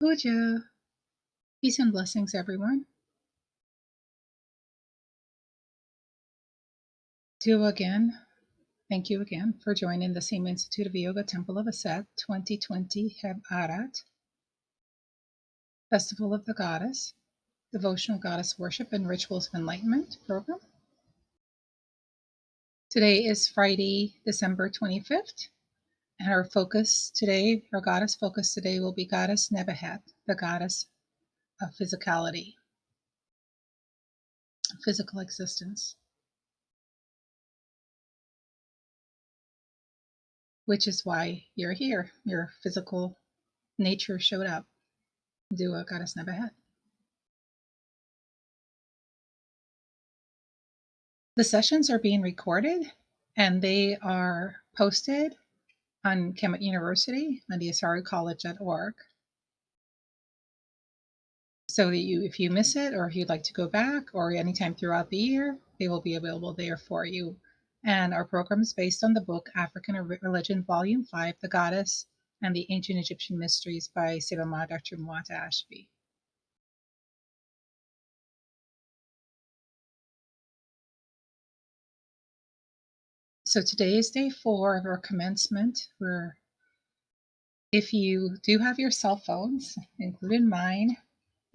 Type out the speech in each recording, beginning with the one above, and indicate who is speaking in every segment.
Speaker 1: Puja. Peace and blessings, everyone. Thank you again for joining the same Institute of Yoga Temple of Aset 2020 Heb Arat Festival of the Goddess, Devotional Goddess Worship and Rituals of Enlightenment program. Today is Friday, December 25th, and our goddess focus today will be Goddess Nebthet, the goddess of physicality, physical existence, which is why you're here. Your physical nature showed up. Dua Goddess Nebthet. The sessions are being recorded and they are posted on Kemet University on the asaricollege.org. So that if you miss it or if you'd like to go back or anytime throughout the year, they will be available there for you. And our program is based on the book African Religion, Volume 5, The Goddess and the Ancient Egyptian Mysteries by Seba Dr. Muata Ashby. So today is day 4 of our commencement, where if you do have your cell phones, including mine,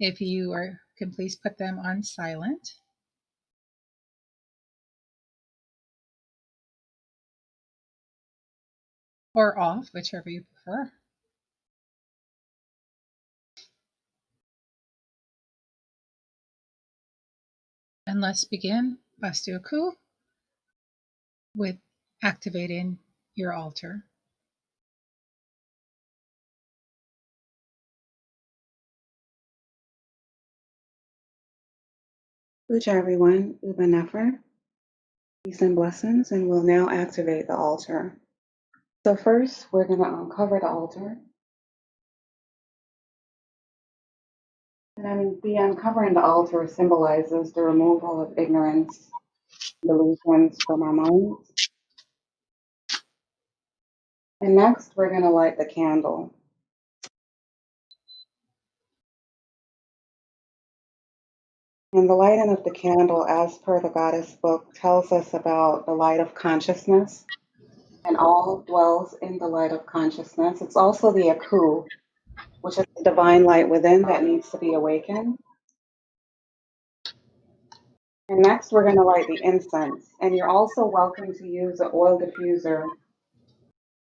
Speaker 1: if you can please put them on silent. Or off, whichever you prefer. And let's begin Bastu Akhu with activating your altar.
Speaker 2: Puja everyone, Uba Nefer, peace and blessings, and we'll now activate the altar. So first, we're going to uncover the altar. And then the uncovering the altar symbolizes the removal of ignorance, delusions from our minds. And next, we're going to light the candle. And the lighting of the candle, as per the goddess book, tells us about the light of consciousness, and all dwells in the light of consciousness. It's also the Akhu, which is the divine light within that needs to be awakened. And next, we're going to light the incense. And you're also welcome to use an oil diffuser.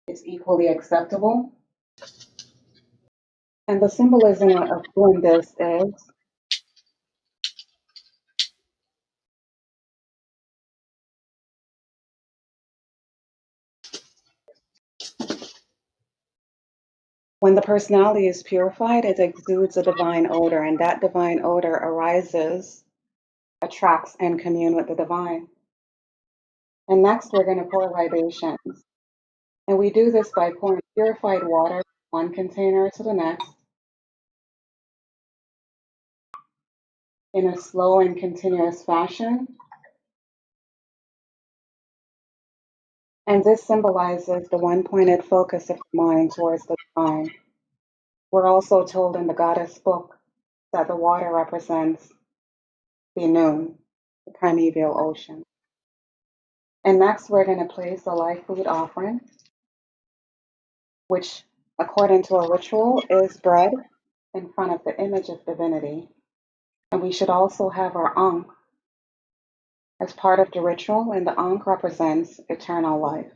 Speaker 2: It's equally acceptable. And the symbolism of doing this is when the personality is purified, it exudes a divine odor, and that divine odor arises, attracts, and commune with the divine. And next, we're going to pour libations. And we do this by pouring purified water from one container to the next in a slow and continuous fashion. And this symbolizes the one-pointed focus of the mind towards the divine. We're also told in the goddess book that the water represents the noon, the primeval ocean. And next, we're going to place the live food offering, which, according to a ritual, is bread in front of the image of divinity. And we should also have our ankh as part of the ritual, and the ankh represents eternal life.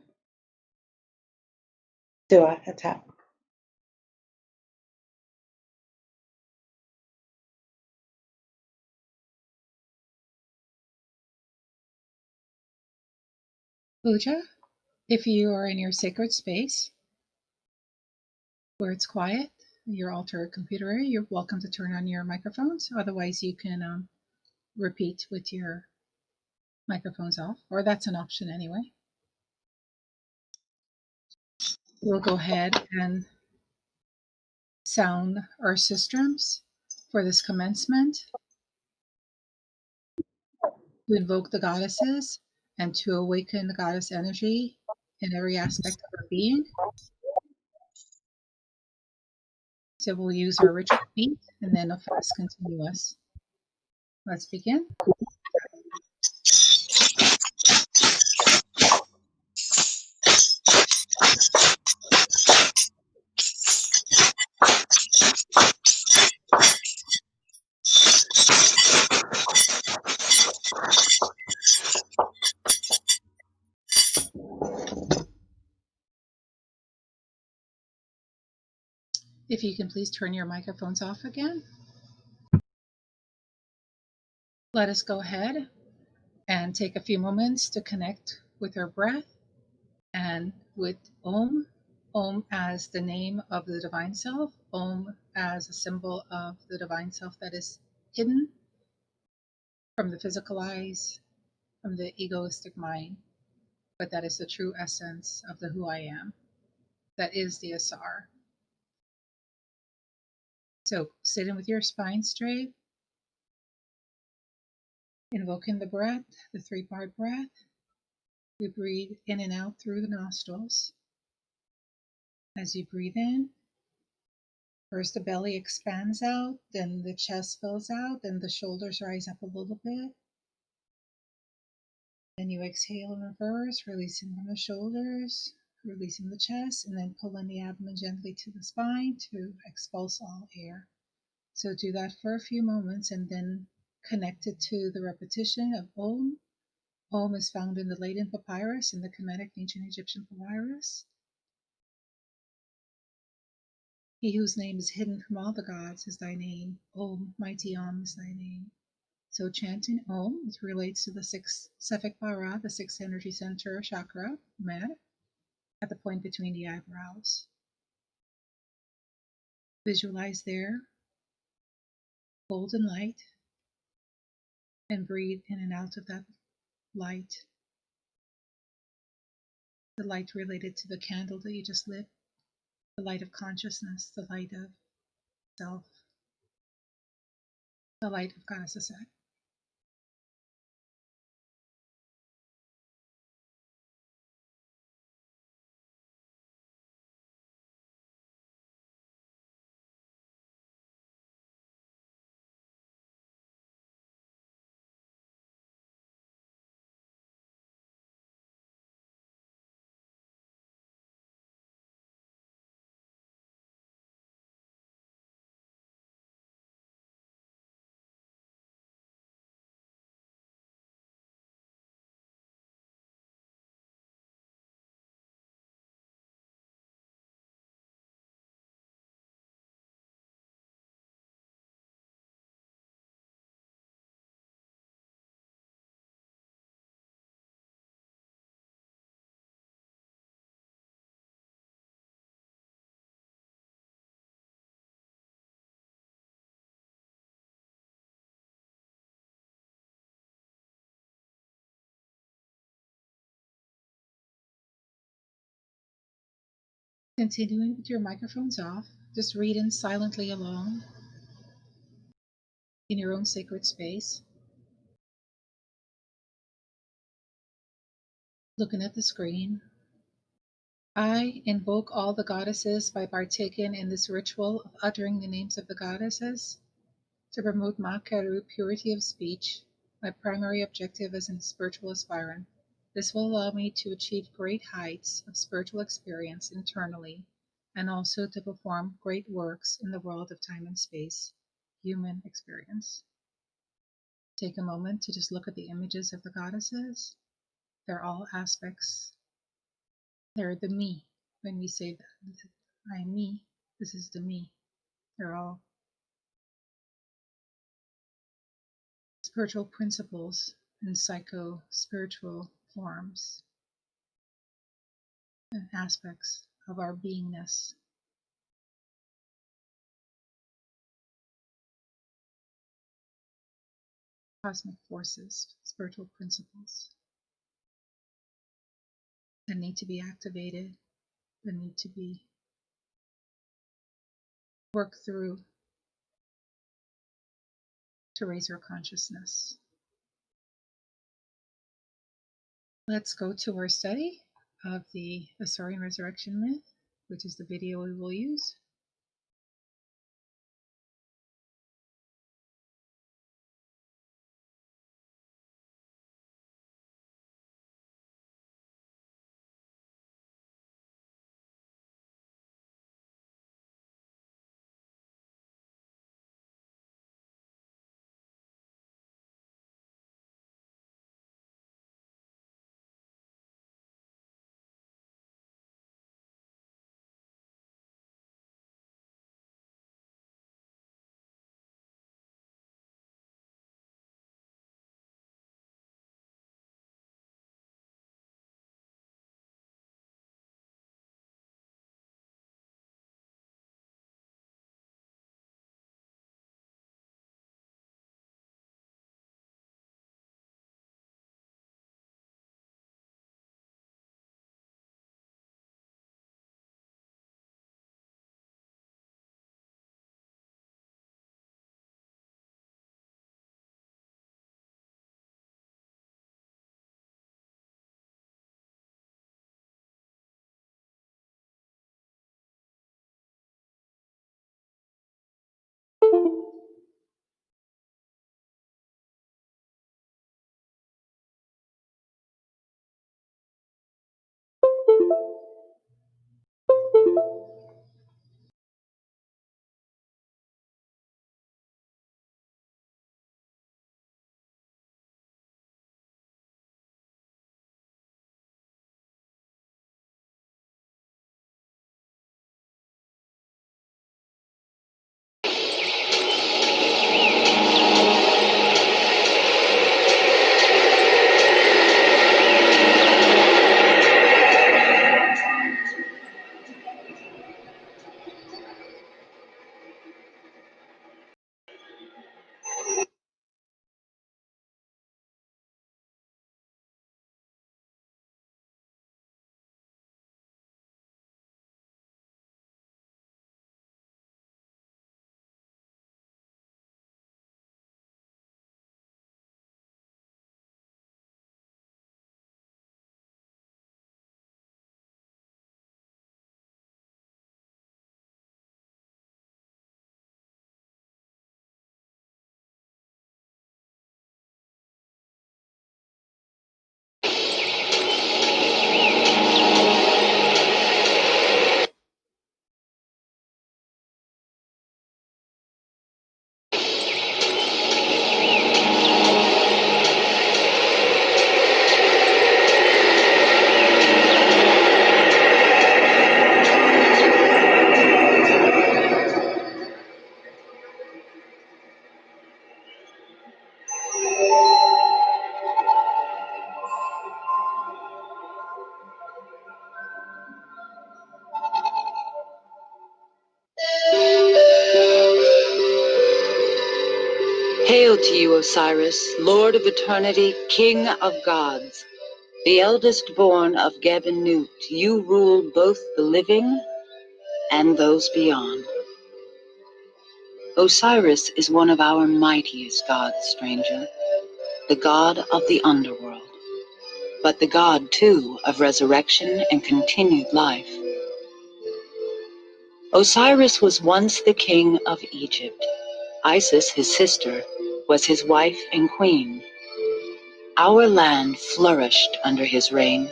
Speaker 2: Dua Hatep.
Speaker 1: Puja, if you are in your sacred space where it's quiet, your altar or computer area, you're welcome to turn on your microphones. Otherwise, you can repeat with your microphones off, or that's an option anyway. We'll go ahead and sound our sistrums for this commencement, to invoke the goddesses and to awaken the goddess energy in every aspect of our being. So we'll use our ritual beat and then a fast continuous. Let's begin. If you can please turn your microphones off again. Let us go ahead and take a few moments to connect with our breath and with Om. Om as the name of the divine self, Om as a symbol of the divine self that is hidden from the physical eyes, from the egoistic mind, but that is the true essence of the who I am. That is the Asar. So sitting with your spine straight, invoking the breath, the three-part breath. We breathe in and out through the nostrils. As you breathe in, first the belly expands out, then the chest fills out, then the shoulders rise up a little bit. Then you exhale in reverse, releasing from the shoulders, releasing the chest, and then pull in the abdomen gently to the spine to expulse all air. So do that for a few moments and then connect it to the repetition of Om. Om is found in the Laden Papyrus and the Kemetic Ancient Egyptian Papyrus. He whose name is hidden from all the gods is thy name. Om, mighty Om is thy name. So chanting Om, it relates to the sixth Sefik Bara, the sixth energy center chakra, Med, at the point between the eyebrows. Visualize there golden light and breathe in and out of that light. The light related to the candle that you just lit, the light of consciousness, the light of self, the light of Goddess Aset. Continuing with your microphones off, just read in silently alone in your own sacred space, looking at the screen. I invoke all the goddesses by partaking in this ritual of uttering the names of the goddesses to promote Makaru purity of speech, my primary objective as a spiritual aspirant. This will allow me to achieve great heights of spiritual experience internally and also to perform great works in the world of time and space, human experience. Take a moment to just look at the images of the goddesses. They're all aspects. They're the me. When we say that I'm me, this is the me. They're all spiritual principles and psycho-spiritual forms and aspects of our beingness. Cosmic forces, spiritual principles that need to be activated, that need to be worked through to raise our consciousness. Let's go to our study of the Asarian resurrection myth, which is the video we will use.
Speaker 3: Hail to you, Osiris, Lord of eternity, King of gods. The eldest born of Geb and Nut, you rule both the living and those beyond. Osiris is one of our mightiest gods, stranger, the god of the underworld, but the god, too, of resurrection and continued life. Osiris was once the king of Egypt. Isis, his sister, was his wife and queen. Our land flourished under his reign.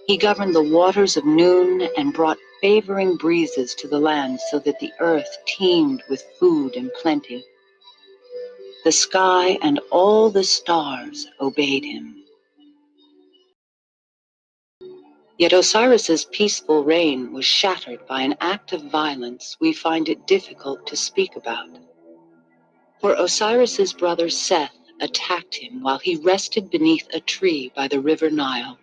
Speaker 3: He governed the waters of noon and brought favoring breezes to the land so that the earth teemed with food and plenty. The sky and all the stars obeyed him. Yet Osiris's peaceful reign was shattered by an act of violence we find it difficult to speak about. For Osiris's brother Seth attacked him while he rested beneath a tree by the river Nile,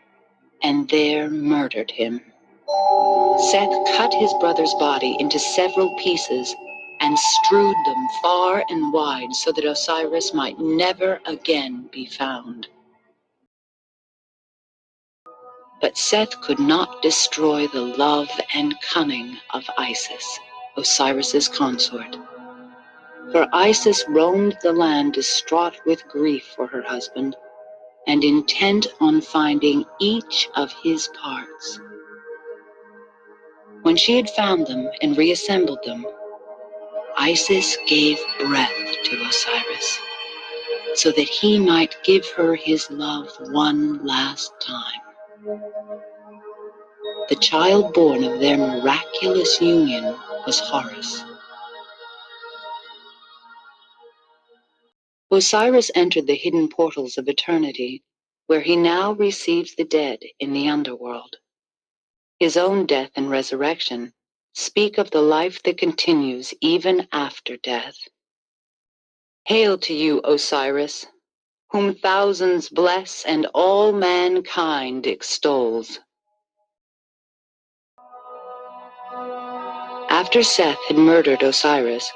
Speaker 3: and there murdered him. Seth cut his brother's body into several pieces and strewed them far and wide so that Osiris might never again be found. But Seth could not destroy the love and cunning of Isis, Osiris's consort. For Isis roamed the land distraught with grief for her husband and intent on finding each of his parts. When she had found them and reassembled them, Isis gave breath to Osiris so that he might give her his love one last time. The child born of their miraculous union was Horus. Osiris entered the hidden portals of eternity, where he now receives the dead in the underworld. His own death and resurrection speak of the life that continues even after death. Hail to you, Osiris, whom thousands bless and all mankind extols. After Seth had murdered Osiris,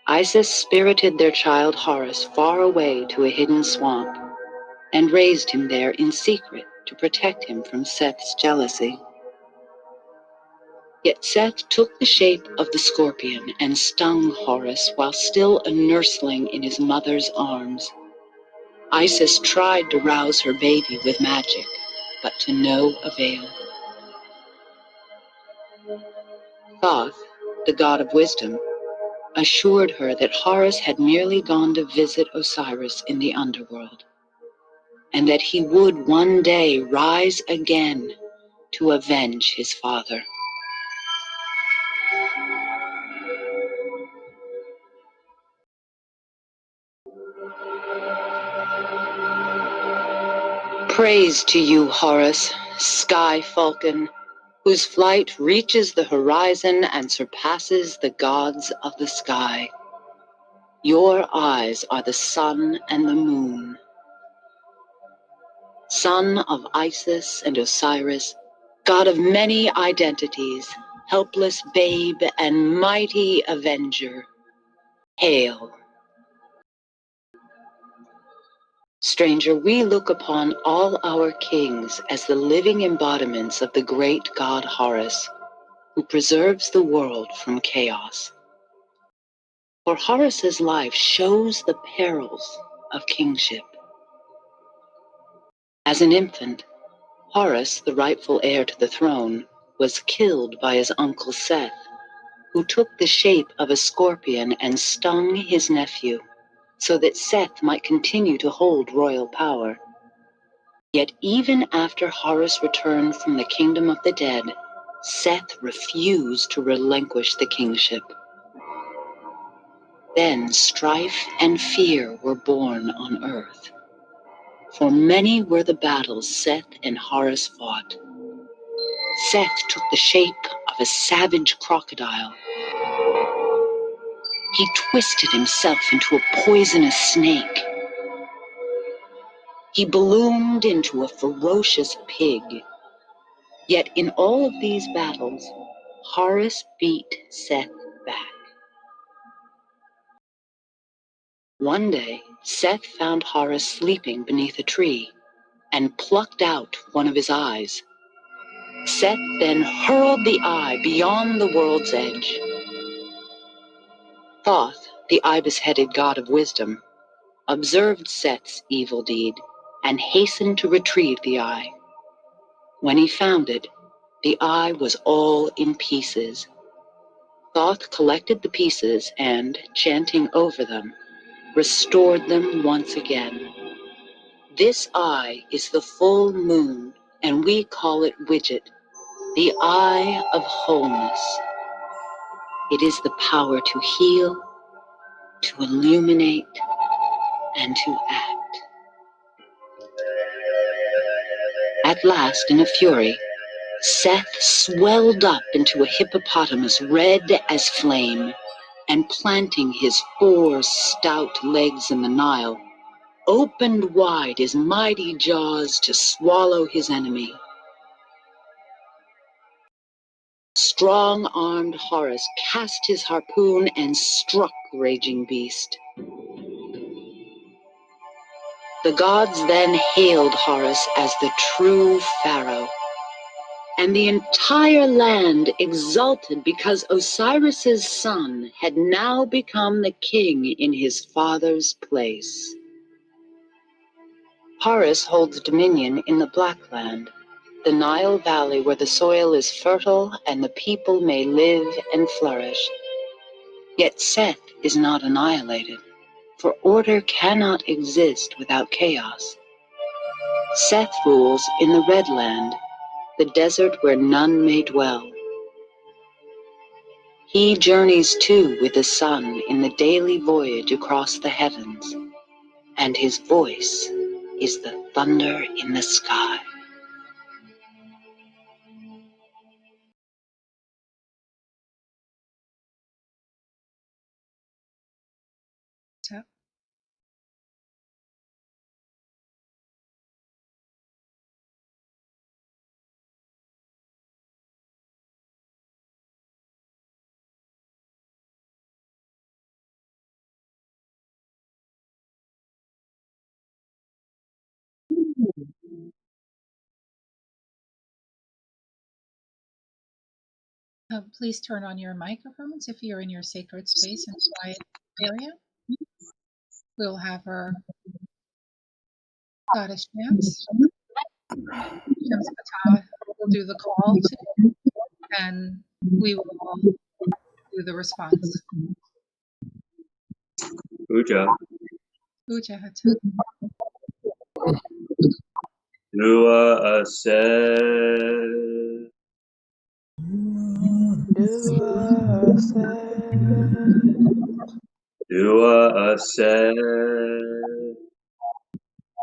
Speaker 3: Isis spirited their child Horus far away to a hidden swamp and raised him there in secret to protect him from Seth's jealousy. Yet Seth took the shape of the scorpion and stung Horus while still a nursling in his mother's arms. Isis tried to rouse her baby with magic, but to no avail. Thoth, the god of wisdom, assured her that Horus had merely gone to visit Osiris in the underworld, and that he would one day rise again to avenge his father. Praise to you, Horus, sky falcon, whose flight reaches the horizon and surpasses the gods of the sky. Your eyes are the sun and the moon. Son of Isis and Osiris, god of many identities, helpless babe and mighty avenger, hail. Stranger, we look upon all our kings as the living embodiments of the great god Horus, who preserves the world from chaos. For Horus's life shows the perils of kingship. As an infant, Horus, the rightful heir to the throne, was killed by his uncle Seth, who took the shape of a scorpion and stung his nephew, so that Seth might continue to hold royal power. Yet even after Horus returned from the kingdom of the dead, Seth refused to relinquish the kingship. Then strife and fear were born on earth. For many were the battles Seth and Horus fought. Seth took the shape of a savage crocodile. He twisted himself into a poisonous snake. He bloomed into a ferocious pig. Yet in all of these battles, Horus beat Seth back. One day, Seth found Horus sleeping beneath a tree and plucked out one of his eyes. Seth then hurled the eye beyond the world's edge. Thoth, the ibis-headed god of wisdom, observed Seth's evil deed and hastened to retrieve the eye. When he found it, the eye was all in pieces. Thoth collected the pieces and, chanting over them, restored them once again. This eye is the full moon, and we call it Widget, the eye of wholeness. It is the power to heal, to illuminate, and to act. At last, in a fury, Seth swelled up into a hippopotamus red as flame, and planting his 4 stout legs in the Nile, opened wide his mighty jaws to swallow his enemy. Strong-armed Horus cast his harpoon and struck the raging beast. The gods then hailed Horus as the true pharaoh, and the entire land exulted because Osiris's son had now become the king in his father's place. Horus holds dominion in the Black Land, the Nile Valley where the soil is fertile and the people may live and flourish. Yet Seth is not annihilated, for order cannot exist without chaos. Seth rules in the Red Land, the desert where none may dwell. He journeys too with the sun in the daily voyage across the heavens, and his voice is the thunder in the sky.
Speaker 1: So, please turn on your microphones if you're in your sacred space and quiet area. We'll have our goddess Shems. Shems Ptah will do the call today, and we will all do the response.
Speaker 4: Puja.
Speaker 1: Ujahata.
Speaker 4: Dua Aseh.
Speaker 5: Dua Aseh.
Speaker 4: Dua Aseh.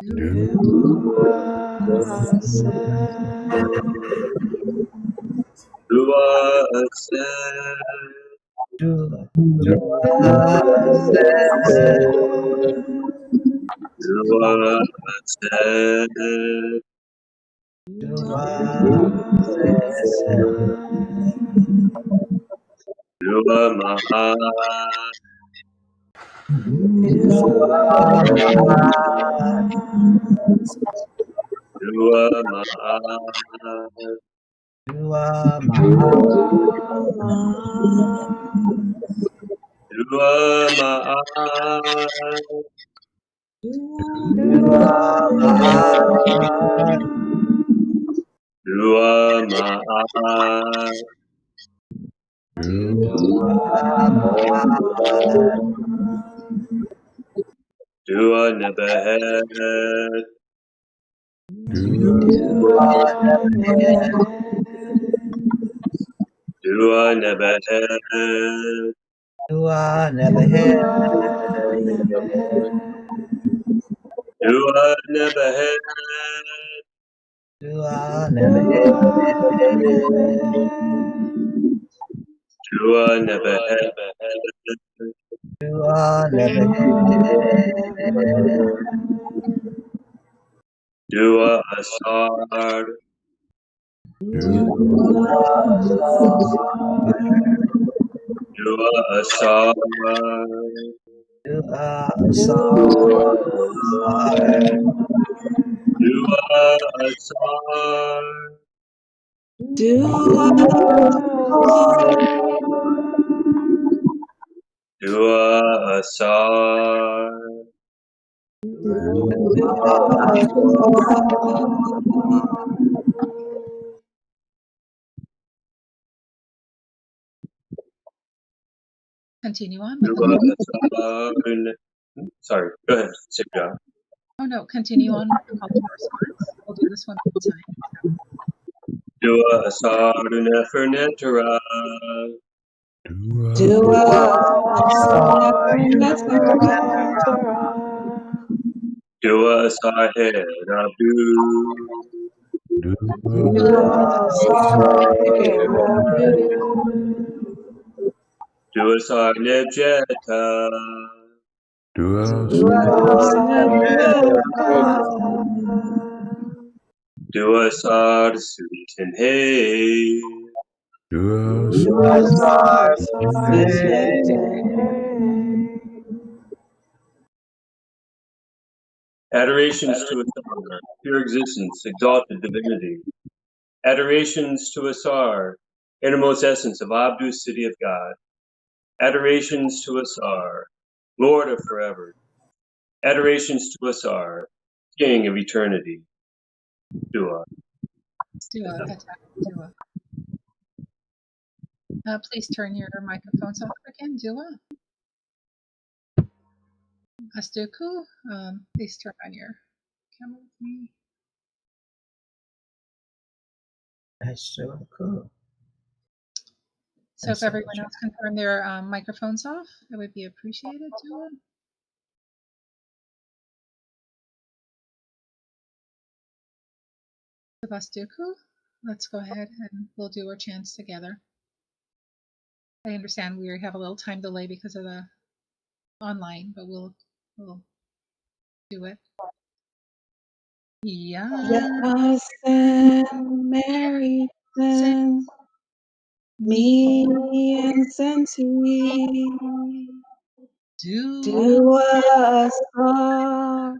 Speaker 5: Dua Aseh.
Speaker 4: Dua Aseh.
Speaker 5: Dua
Speaker 6: Dua
Speaker 5: Aseh.
Speaker 4: Dua Aseh.
Speaker 5: Dua Aseh.
Speaker 4: Dua Mahat.
Speaker 5: Dua Mahat.
Speaker 4: Dua Mahat.
Speaker 5: Dua Mahat.
Speaker 4: Dua Mahat.
Speaker 5: Dua Mahat.
Speaker 4: Dua Mahat.
Speaker 5: Dua Mahat.
Speaker 4: Dua Nebehet.
Speaker 5: Dua Nebehet.
Speaker 4: Dua Nebehet.
Speaker 5: Dua Nebehet.
Speaker 6: Dua Nebehet.
Speaker 4: Dua Nebehet.
Speaker 5: Dua
Speaker 6: Dua
Speaker 5: Nebehet.
Speaker 6: Nebehet.
Speaker 4: Dua Nebehet.
Speaker 5: Dua Nebehet.
Speaker 4: Dua Asar.
Speaker 6: Dua Asar.
Speaker 4: Dua Asar.
Speaker 5: Do
Speaker 6: Do
Speaker 5: Asar.
Speaker 4: Dua Asar.
Speaker 6: Do
Speaker 4: Dua Asar.
Speaker 1: Continue on with the
Speaker 4: Dua
Speaker 1: call.
Speaker 4: Asar. Sorry, go ahead, Seba.
Speaker 1: Oh no, continue on with the call to response. We'll do this one at a time.
Speaker 4: Dua Asar Nefernetera.
Speaker 2: Dua
Speaker 5: Asar.
Speaker 4: Dua Asar Herabu. Dua Asar Nebjeta. Dua Asar Sultan
Speaker 5: Asar.
Speaker 4: Adorations to Asar, pure existence, exalted divinity. Adorations to Asar, innermost essence of Abdu, city of God. Adorations to Asar, Lord of forever. Adorations to Asar, King of eternity. Dua.
Speaker 1: Dua, attack, Dua. Please turn your microphones off again, Dua. Astuku, please turn on your camera with me.
Speaker 5: That's so cool.
Speaker 1: So if everyone else can turn their microphones off, it would be appreciated, Dua. Bastuku, let's go ahead and we'll do our chants together. I understand we have a little time delay because of the online, but we'll do it. Yeah.
Speaker 2: Yes, and Mary sends me and sends we. Do a star,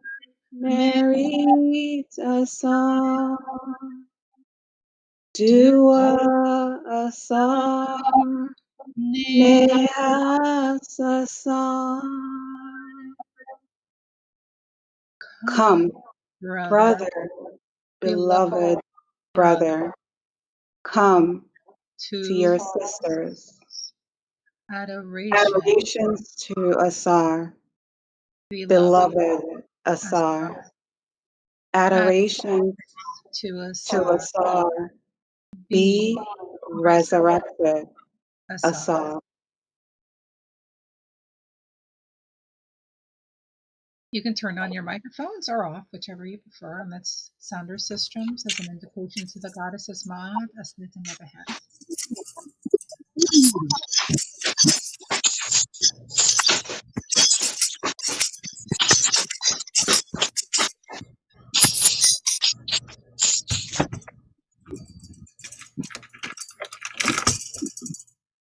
Speaker 2: Mary a song. Do a star, Nehas a song. Come, brother, beloved brother, come to your sisters.
Speaker 1: Adoration.
Speaker 2: Adorations to Asar, beloved Asar. Adorations
Speaker 1: To
Speaker 2: to
Speaker 1: Asar.
Speaker 2: Asar, be resurrected Asar.
Speaker 1: You can turn on your microphones or off, whichever you prefer, and that's sounder systems as an invocation to the goddesses Ma'at, Aslit, and Nebthet.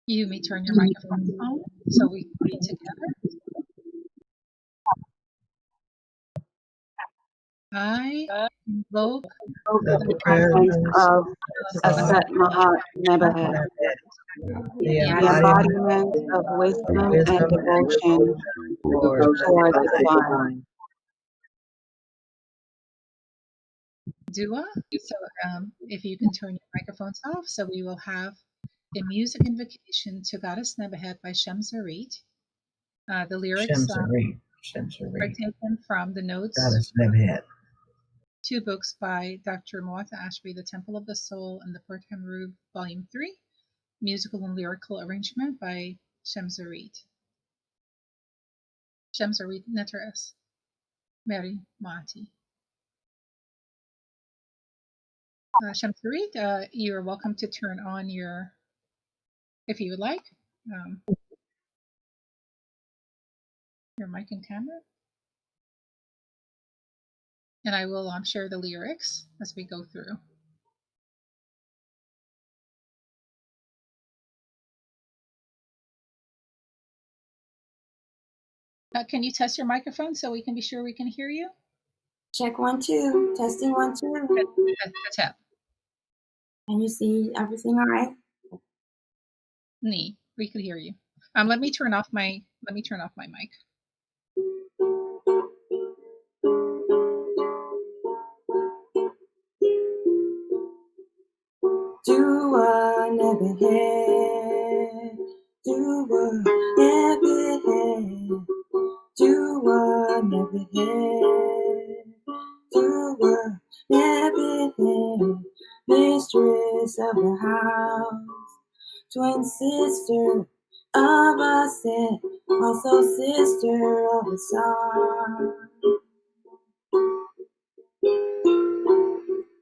Speaker 1: You may turn your microphones on so we can read together. I invoke
Speaker 2: The presence of Aset Mahat Nebthet,
Speaker 5: the
Speaker 2: the embodiment of wisdom and devotion toward the divine.
Speaker 1: Dua. So if you can turn your microphones off, so we will have a music invocation to Goddess Nebthet by Shems Arit. The lyrics are taken from the notes, two books by Dr. Muata Ashby, The Temple of the Soul, and the Ptah Heru, Volume 3, musical and lyrical arrangement by Shems Arit. Shems Arit Neteres, Mary Mati. Shems Arit, you are welcome to turn on your, if you would like, your mic and camera. And I will share the lyrics as we go through. Can you test your microphone so we can be sure we can hear you?
Speaker 7: Check 1, 2. Testing 1, 2.
Speaker 1: That's Heb.
Speaker 7: Can you see everything all right?
Speaker 1: Nee, we could hear you. Let me turn off my mic.
Speaker 7: Dua Nebthet, Dua Nebthet, Dua Nebthet, Dua Nebthet, mistress of the house, twin sister of Asit, also sister of Asar.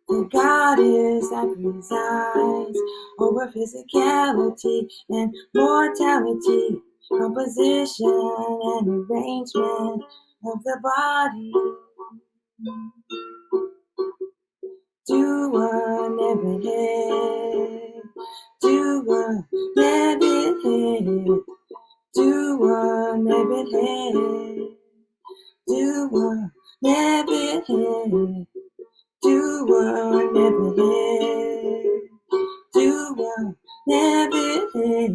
Speaker 7: The goddess that presides over physicality and mortality, composition and arrangement of the body. Dua Nebthet, Dua Nebthet, Dua Nebthet, Dua Nebthet, Dua Nebthet, Dua Nebthet,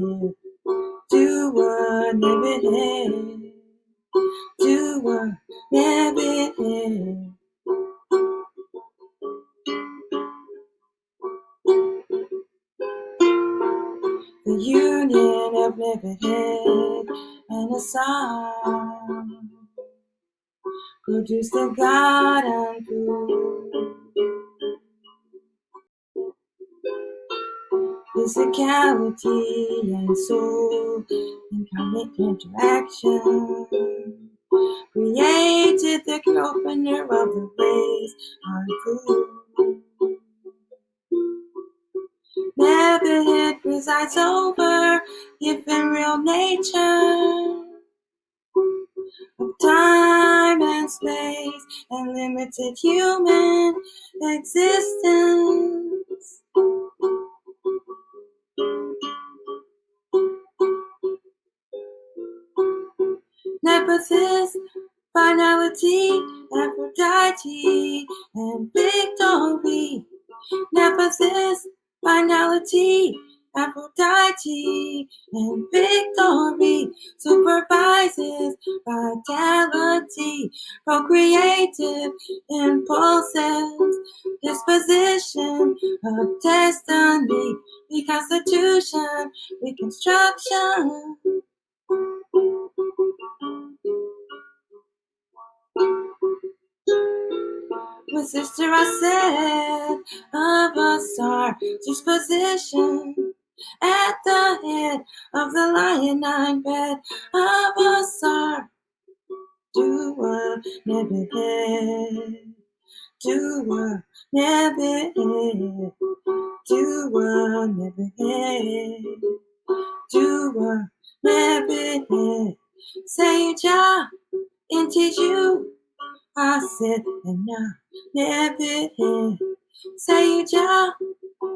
Speaker 7: Dua Nebthet, Dua Nebthet. The union of Nebthet and Asar produced the God Akhu. Physicality and soul in comic interaction created the opener of the ways Akhu. Nebthet presides over ephemeral nature of time and space and limited human existence. Nebthet's finality, Aphrodite, and victory. Nebthet's finality, Aphrodite, and victory supervises vitality, procreative impulses, disposition of destiny, reconstitution, reconstruction. With sister I said of Asar, disposition at the head of the lionine bed of Asar. Dua Nebthet, Dua Nebthet, Dua Nebthet, Dua Nebthet. Say Jah into you. I said, and now, Nebthet. Say Jah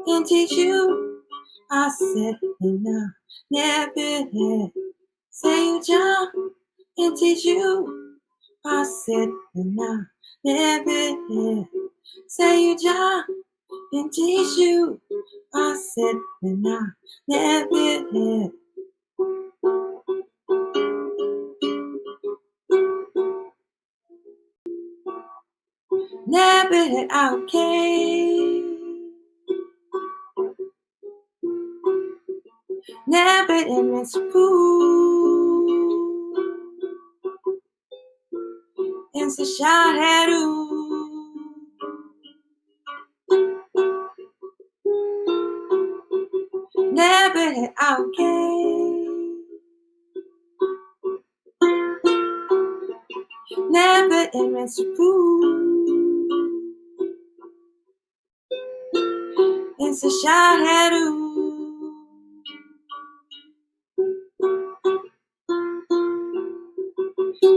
Speaker 7: and teach you. I said, and now, Nebthet. Say Jah and teach you. I said, and now, Nebthet. Say Jah and teach you. I said, and now, Nebthet. Nebthet outcame. Nebthet and Miss Pooh. And Asar and Heru. Nebthet outcame. Nebthet and Miss Pooh. And Asar and Heru.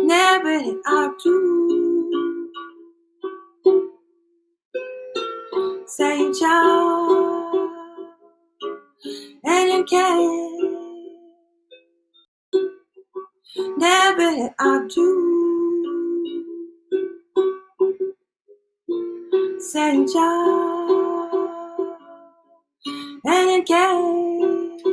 Speaker 7: Nebthet outdo. Say Jah and in case. Nebthet Nebthet Akhu, Senja, and engage.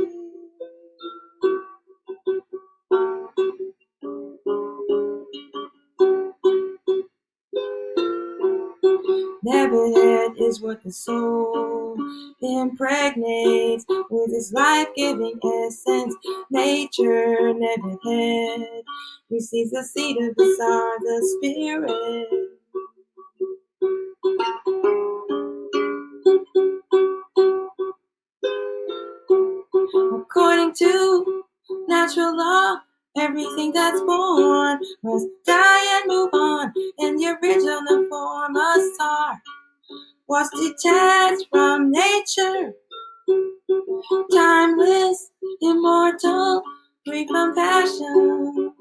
Speaker 7: Nebthet is what the soul impregnates with its life-giving essence. Nature, Nebthet, receives the seed of Asar, the spirit. According to natural law, everything that's born must die and move on in the original form. Asar was detached from nature, timeless, immortal, free from passion,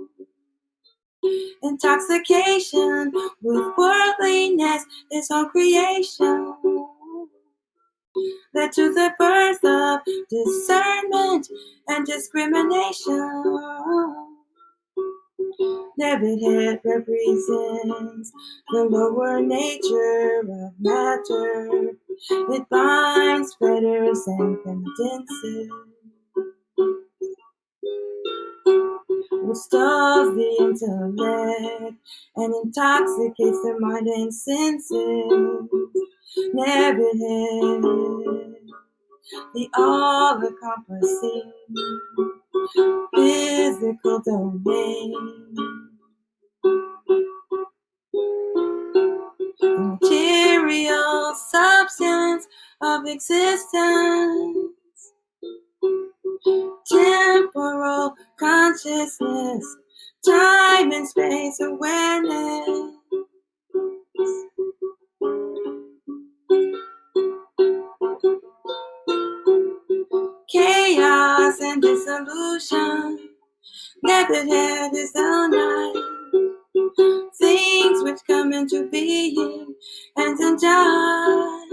Speaker 7: intoxication with worldliness, its own creation, led to the birth of discernment and discrimination. Nebthet represents the lower nature of matter. It binds, fetters, and condenses, which stalls the intellect and intoxicates the mind and senses. Nebthet, the all-encompassing physical domain. The material substance of existence, temporal consciousness, time and space awareness, chaos and dissolution. Nebthet is the night, things which come into being and then die,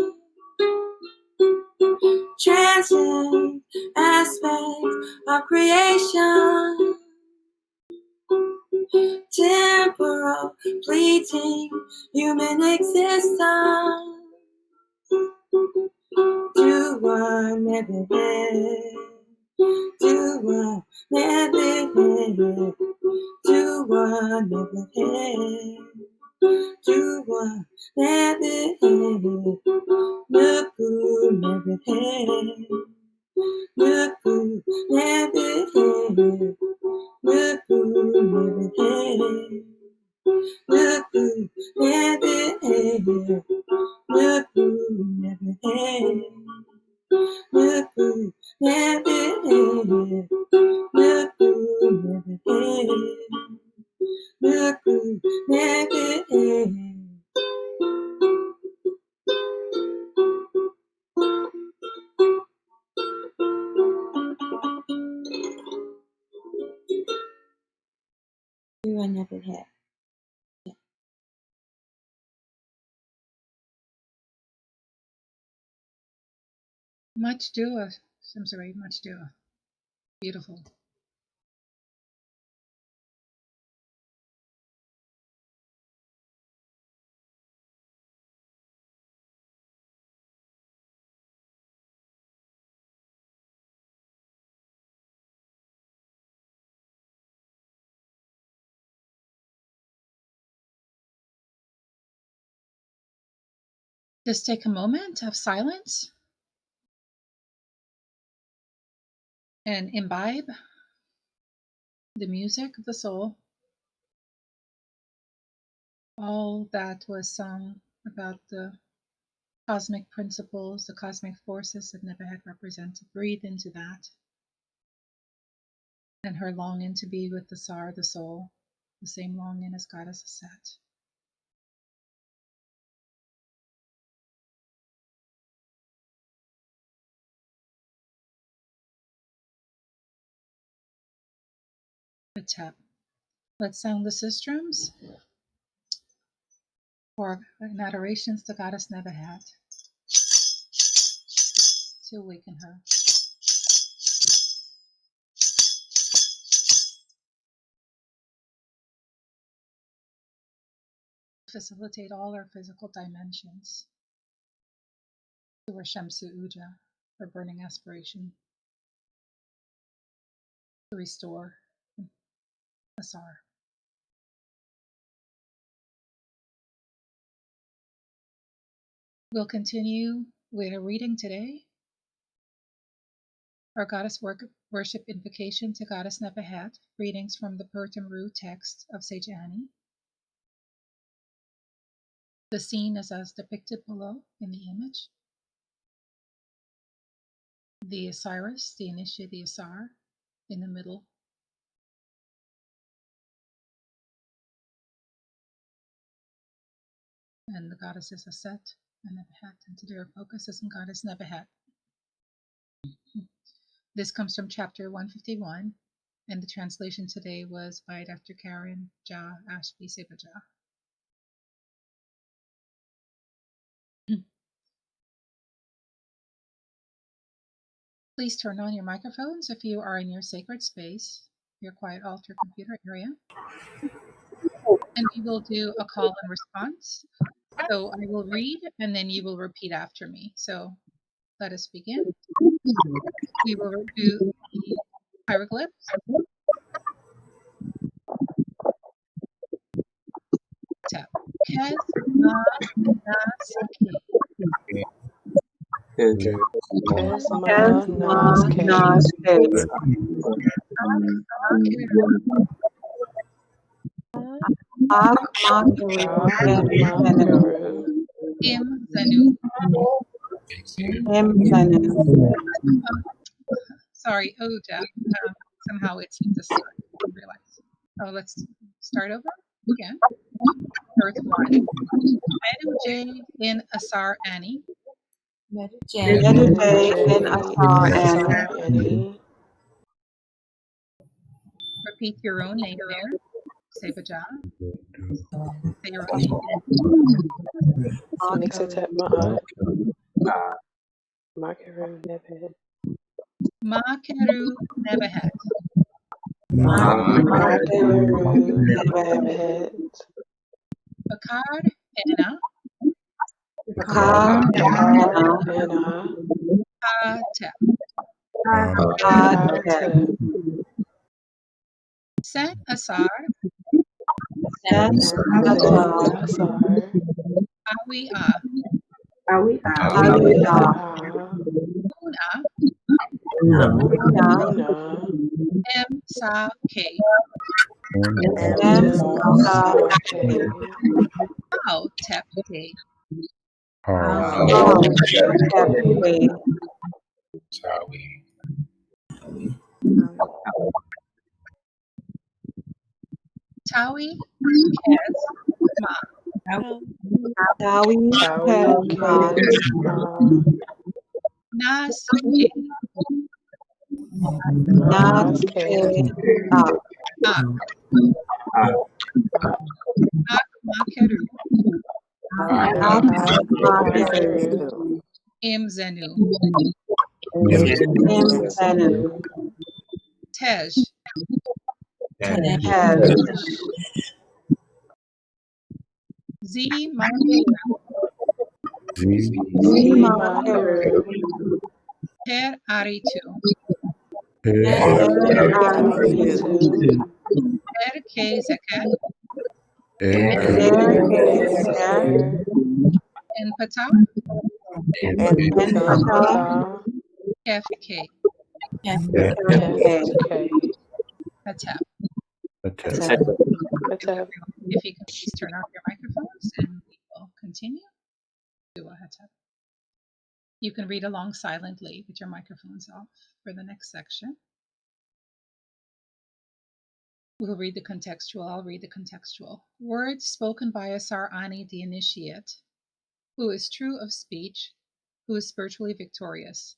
Speaker 7: transcend aspects of creation, temporal, fleeting human existence. Do one, Nebthet. Do one, Nebthet. Do one, Nebthet. Do one, Nebthet. Nuku, Nebthet. Nuku, Nebthet. Nuku, Nebthet. Nuku, Nebthet. Nuku, Nebthet. Nuku, Nebthet. Nuku, Nebthet. Nuku, Nebthet. You are Nebthet.
Speaker 1: Much dua, Shems, much dua. Beautiful. Just take a moment of silence and imbibe the music of the soul, all that was sung about the cosmic principles, the cosmic forces that Nebthet represented. Breathe into that, and her longing to be with the Sar, the soul, the same longing as Goddess Set. Tap. Let's sound the sistrums for an adorations to Goddess Nebthet to awaken her. facilitate all our physical dimensions. To our Shemsu Uja, our burning aspiration, to restore Asar. We'll continue with a reading today. Our goddess worship invocation to Goddess Nebthet, readings from the Pertem text of Sage Annie. The scene is as depicted below in the image. The Osiris, the initiate, the Asar, in the middle. And the goddesses Aset and Nebthet, and today our focus is on Goddess Nebthet. This comes from chapter 151, and the translation today was by Dr. Karen Ja Ashby Seba Ja. Please turn on your microphones if you are in your sacred space, your quiet altar computer area. And we will do a call and response. So I will read and then you will repeat after me. So let us begin. We will do the hieroglyphs. Tap. Kes ma nas ke.
Speaker 6: Kes ma
Speaker 2: Kes ma
Speaker 6: nas ke.
Speaker 2: nas ke.
Speaker 1: Ma keru.
Speaker 2: Ak ma keru
Speaker 6: Ak
Speaker 2: em
Speaker 6: ma
Speaker 2: zenu.
Speaker 6: keru.
Speaker 1: Im zanu.
Speaker 2: Em zenu.
Speaker 1: Sorry, Oja. Somehow it seemed to start. I didn't realize. Oh, let's start over again. Earth 1. Medu J in Asar Annie.
Speaker 7: Meditate.
Speaker 2: Meditate in
Speaker 6: Meditate
Speaker 2: Asar
Speaker 6: in
Speaker 2: and
Speaker 6: Asar Annie.
Speaker 1: Repeat your own name there. Seba Ja. Say your own name.
Speaker 2: Ma
Speaker 6: Nixitep
Speaker 2: keru.
Speaker 6: Ma'at. Ma keru Nebthet.
Speaker 1: Ma Keru Nebthet.
Speaker 2: Ma
Speaker 6: Ma
Speaker 2: keru
Speaker 6: keru
Speaker 2: em.
Speaker 6: Nebthet.
Speaker 1: Bakar Ena
Speaker 2: Akar
Speaker 6: Bakar
Speaker 2: ena.
Speaker 6: Ena.
Speaker 1: Atep.
Speaker 2: Atep.
Speaker 6: Atep.
Speaker 1: Sen Asar
Speaker 2: Sen
Speaker 6: Sen
Speaker 2: Asar.
Speaker 6: Asar.
Speaker 1: Awi A.
Speaker 2: Awi
Speaker 6: Awi
Speaker 2: a.
Speaker 6: A.
Speaker 1: Una
Speaker 2: Una.
Speaker 6: Una.
Speaker 1: M Sa K.
Speaker 2: Em
Speaker 6: Em
Speaker 2: sa
Speaker 6: Sa
Speaker 2: ke.
Speaker 6: Ke.
Speaker 1: How Tep K.
Speaker 2: How
Speaker 6: How
Speaker 2: tep
Speaker 6: Tep
Speaker 2: ke.
Speaker 1: Tawi Kes Ma.
Speaker 2: Tawi
Speaker 6: Tawi
Speaker 2: kes ma.
Speaker 6: Kes Ma.
Speaker 1: Nas K.
Speaker 2: Nas
Speaker 6: Nas
Speaker 2: ke.
Speaker 6: Ke.
Speaker 2: Ak.
Speaker 1: Ak.
Speaker 6: Ak
Speaker 1: Ak Ma Keru.
Speaker 2: Ak ma keru.
Speaker 6: Makeru.
Speaker 1: Im Zenu.
Speaker 2: Em zenu.
Speaker 6: Zenu.
Speaker 1: Tej.
Speaker 2: Hez.
Speaker 1: Z Ma Keru.
Speaker 2: Zima
Speaker 6: Zima
Speaker 2: keru.
Speaker 6: Keru.
Speaker 1: Her Aritu.
Speaker 2: Er
Speaker 6: Er
Speaker 2: aritu.
Speaker 6: Aritu.
Speaker 1: Her Ke Zeket.
Speaker 2: Er
Speaker 6: Er
Speaker 2: ke
Speaker 6: Ke
Speaker 2: zeker.
Speaker 6: Zeker.
Speaker 1: En Ptah.
Speaker 2: En
Speaker 6: En
Speaker 2: pata.
Speaker 6: Ptah.
Speaker 1: Kef K.
Speaker 2: Kef ke.
Speaker 6: Kef K.
Speaker 1: Atep.
Speaker 6: Atep.
Speaker 1: Thank you,
Speaker 6: Atep.
Speaker 1: everyone. If you can please turn off your microphones and we will continue. Do a Atep. You can read along silently with your microphones off for the next section. We'll read the contextual. I'll read the contextual. Words spoken by Asar Ani, the initiate, who is true of speech, who is spiritually victorious.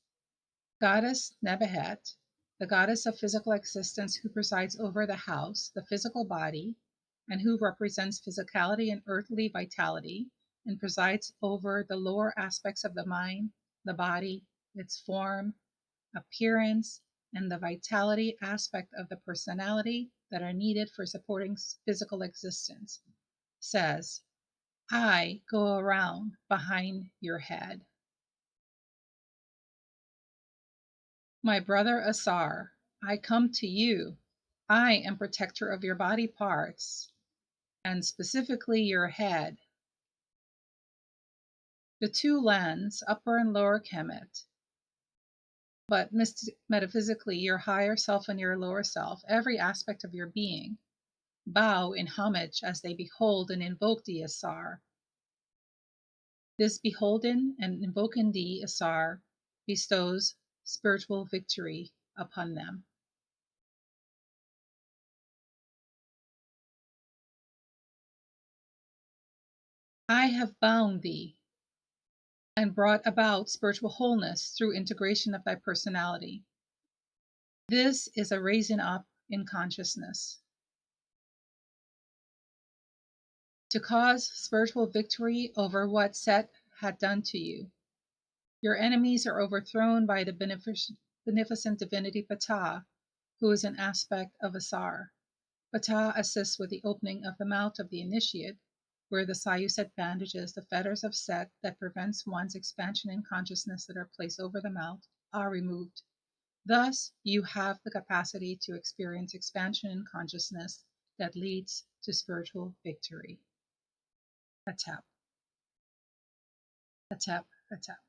Speaker 1: Goddess Nebthet, the goddess of physical existence who presides over the house, the physical body, and who represents physicality and earthly vitality, and presides over the lower aspects of the mind, the body, its form, appearance, and the vitality aspect of the personality that are needed for supporting physical existence, says, I go around behind your head. My brother Asar, I come to you. I am protector of your body parts, and specifically your head. The two lands, upper and lower Kemet, but metaphysically your higher self and your lower self, every aspect of your being, bow in homage as they behold and invoke the Asar. This beholden and invoking the Asar bestows spiritual victory upon them. I have bound thee and brought about spiritual wholeness through integration of thy personality. This is a raising up in consciousness. To cause spiritual victory over what Set had done to you. Your enemies are overthrown by the beneficent divinity Ptah, who is an aspect of Asar. Ptah assists with the opening of the mouth of the initiate, where the Sayuset bandages the fetters of Set that prevents one's expansion in consciousness that are placed over the mouth are removed. Thus, you have the capacity to experience expansion in consciousness that leads to spiritual victory. A tap, a tap, a tap.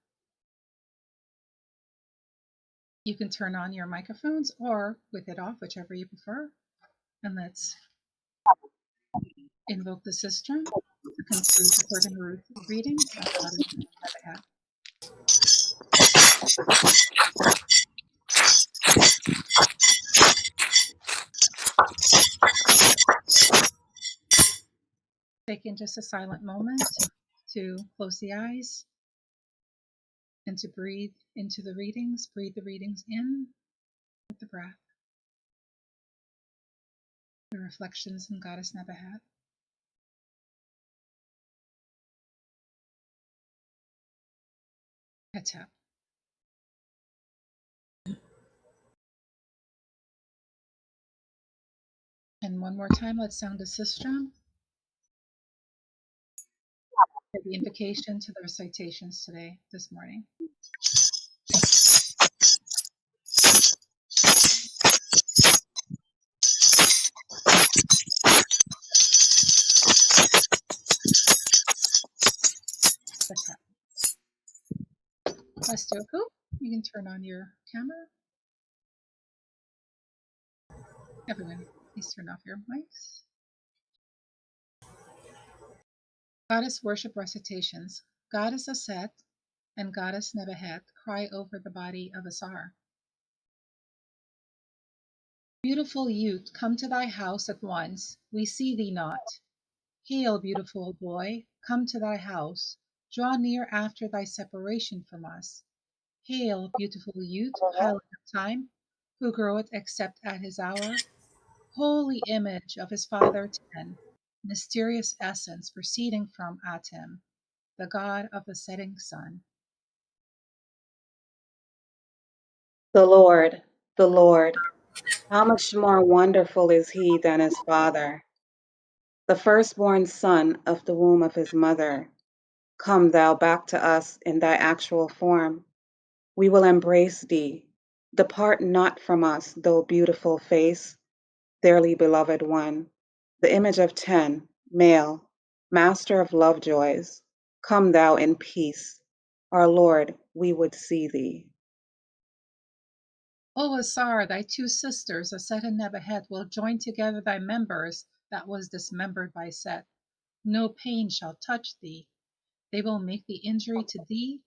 Speaker 1: You can turn on your microphones or with it off, whichever you prefer. And let's invoke the system to conclude the Persian readings of Goddess Nebthet. Taking just a silent moment to close the eyes and to breathe into the readings. Breathe the readings in with the breath. The reflections in Goddess Nebthet. Hetep. And one more time, let's sound the sistrum for the invocation to the recitations today, this morning. Hetep. Bastu, Akhu, you can turn on your camera. Everyone, please turn off your mics. Goddess worship recitations. Goddess Aset and Goddess Nebthet cry over the body of Asar. Beautiful youth, come to thy house at once. We see thee not. Hail, beautiful boy, come to thy house. Draw near after thy separation from us. Hail, beautiful youth, pilot of time, who groweth except at his hour. Holy image of his father Ten, mysterious essence proceeding from Atem, the god of the setting sun.
Speaker 2: The Lord, how much more wonderful is he than his father, the firstborn son of the womb of his mother. Come thou back to us in thy actual form. We will embrace thee. Depart not from us, thou beautiful face, dearly beloved one, the image of Ten, male, master of love joys. Come thou in peace. Our Lord, we would see thee.
Speaker 1: O Asar, thy two sisters, Aset and Nebthet, will join together thy members that was dismembered by Set. No pain shall touch thee. They will make the injury to thee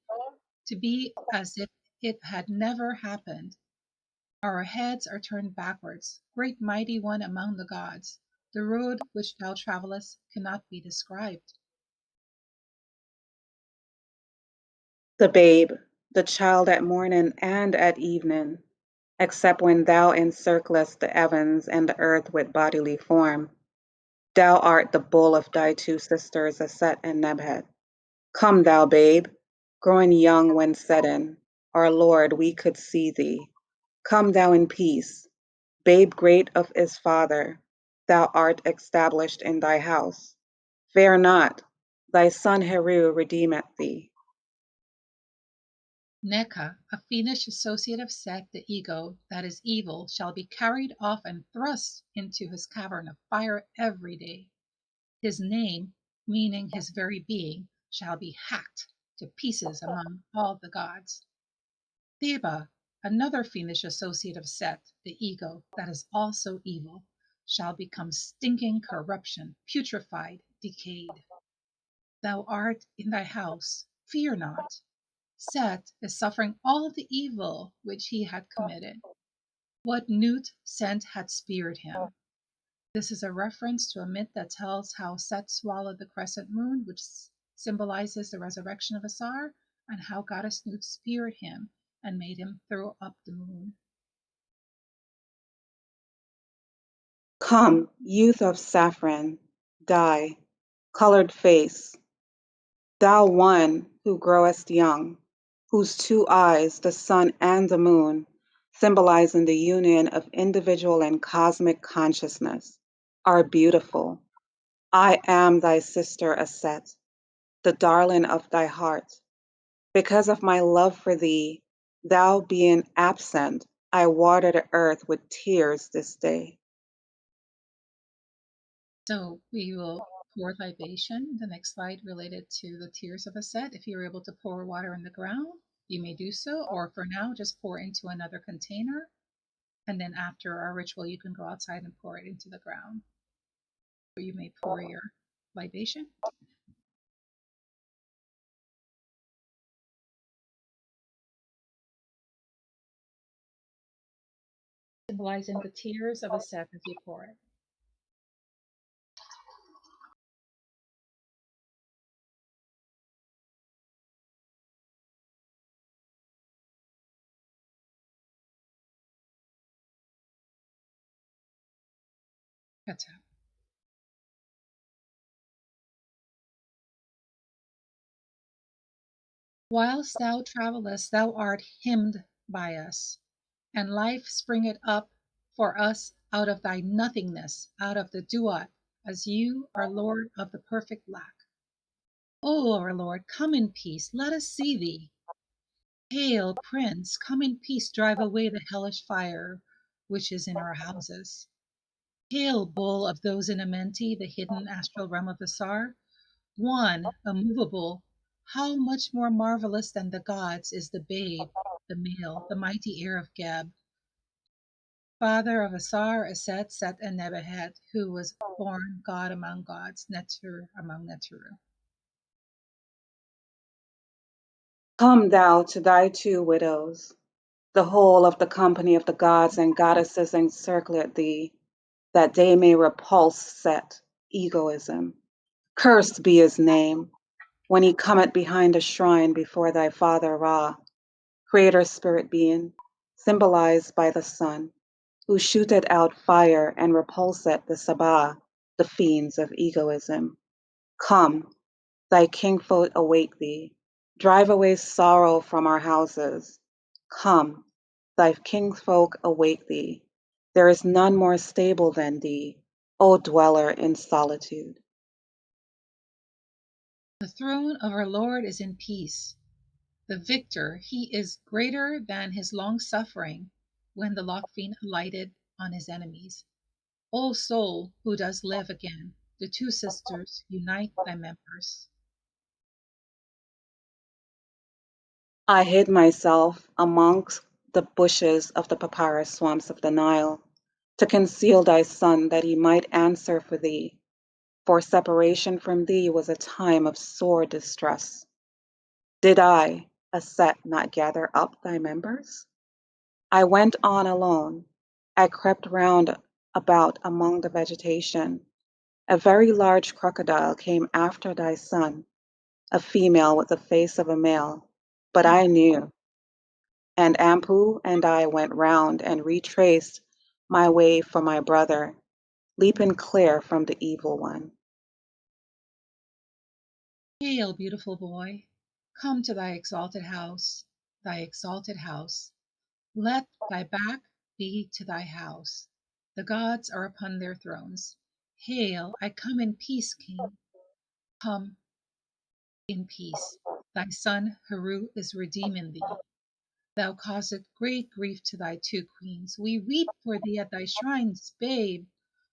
Speaker 1: to be as if it had never happened. Our heads are turned backwards, great mighty one among the gods. The road which thou travellest cannot be described.
Speaker 2: The babe, the child at morning and at evening, except when thou encirclest the heavens and the earth with bodily form. Thou art the bull of thy two sisters, Aset and Nebthet. Come thou, babe, growing young when setting. Our Lord, we could see thee. Come thou in peace. Babe great of his father, thou art established in thy house. Fear not, thy son Heru redeemeth thee.
Speaker 1: Neka, a fiendish associate of Set, the ego, that is evil, shall be carried off and thrust into his cavern of fire every day. His name, meaning his very being, shall be hacked to pieces among all the gods. Seba, another fiendish associate of Set, the ego, that is also evil, shall become stinking corruption, putrefied, decayed. Thou art in thy house, fear not. Set is suffering all the evil which he had committed. What newt Set had speared him. This is a reference to a myth that tells how Set swallowed the crescent moon, which symbolizes the resurrection of Asar, and how goddess Nut speared him and made him throw up the moon.
Speaker 2: Come, youth of saffron, dye, colored face, thou one who growest young, whose two eyes, the sun and the moon, symbolizing the union of individual and cosmic consciousness, are beautiful. I am thy sister Aset, the darling of thy heart. Because of my love for thee, thou being absent, I water the earth with tears this day.
Speaker 1: So we will pour libation, the next slide related to the tears of Aset. If you're able to pour water in the ground, you may do so, or for now, just pour into another container. And then after our ritual, you can go outside and pour it into the ground. Or you may pour your libation. Symbolizing the tears of Aset as you pour it. Ptah. Whilst thou travellest, thou art hymned by us, and life springeth up for us out of thy nothingness, out of the duat, as you are Lord of the perfect lack. O our Lord, come in peace, let us see thee. Hail, Prince, come in peace, drive away the hellish fire which is in our houses. Hail, Bull of those in Amenti, the hidden astral realm of Asar, one, immovable. How much more marvelous than the gods is the babe, the male, the mighty heir of Geb, father of Asar, Aset, Set, and Nebthet, who was born God among gods, Neter among Neteru.
Speaker 2: Come thou to thy two widows, the whole of the company of the gods and goddesses encircle thee, that they may repulse Set, egoism. Cursed be his name, when he cometh behind a shrine before thy father Ra, creator spirit being, symbolized by the sun, who shooteth out fire and repulseth the Seba, the fiends of egoism. Come, thy kingfolk await thee. Drive away sorrow from our houses. Come, thy kinsfolk await thee. There is none more stable than thee, O dweller in solitude.
Speaker 1: The throne of our Lord is in peace. The victor, he is greater than his long suffering when the Lockfiend alighted on his enemies. O soul who does live again, the two sisters unite thy members.
Speaker 2: I hid myself amongst the bushes of the papyrus swamps of the Nile to conceal thy son that he might answer for thee. For separation from thee was a time of sore distress. Did I, Aset, not gather up thy members? I went on alone. I crept round about among the vegetation. A very large crocodile came after thy son, a female with the face of a male, but I knew. And Ampu and I went round and retraced my way for my brother, leaping clear from the evil one.
Speaker 1: Hail, beautiful boy, come to thy exalted house, thy exalted house. Let thy back be to thy house. The gods are upon their thrones. Hail, I come in peace, King. Come, in peace. Thy son Heru is redeeming thee. Thou causest great grief to thy two queens. We weep for thee at thy shrines, babe.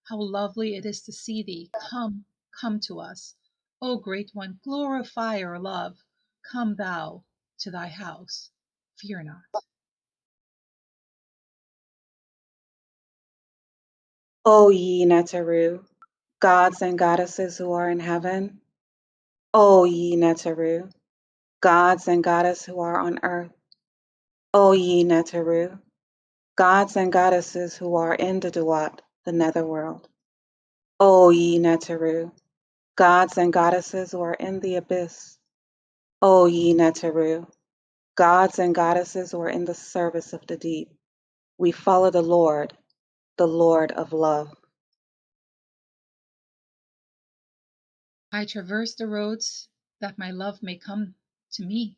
Speaker 1: How lovely it is to see thee. Come, come to us. O great one, glorify our love. Come thou to thy house. Fear not.
Speaker 2: O ye Neteru, gods and goddesses who are in heaven. O ye Neteru, gods and goddesses who are on earth. O ye Neteru, gods and goddesses who are in the Duat, the netherworld. O ye Neteru, gods and goddesses who are in the abyss. O ye Neteru, gods and goddesses who are in the service of the deep. We follow the Lord of love.
Speaker 1: I traverse the roads that my love may come to me.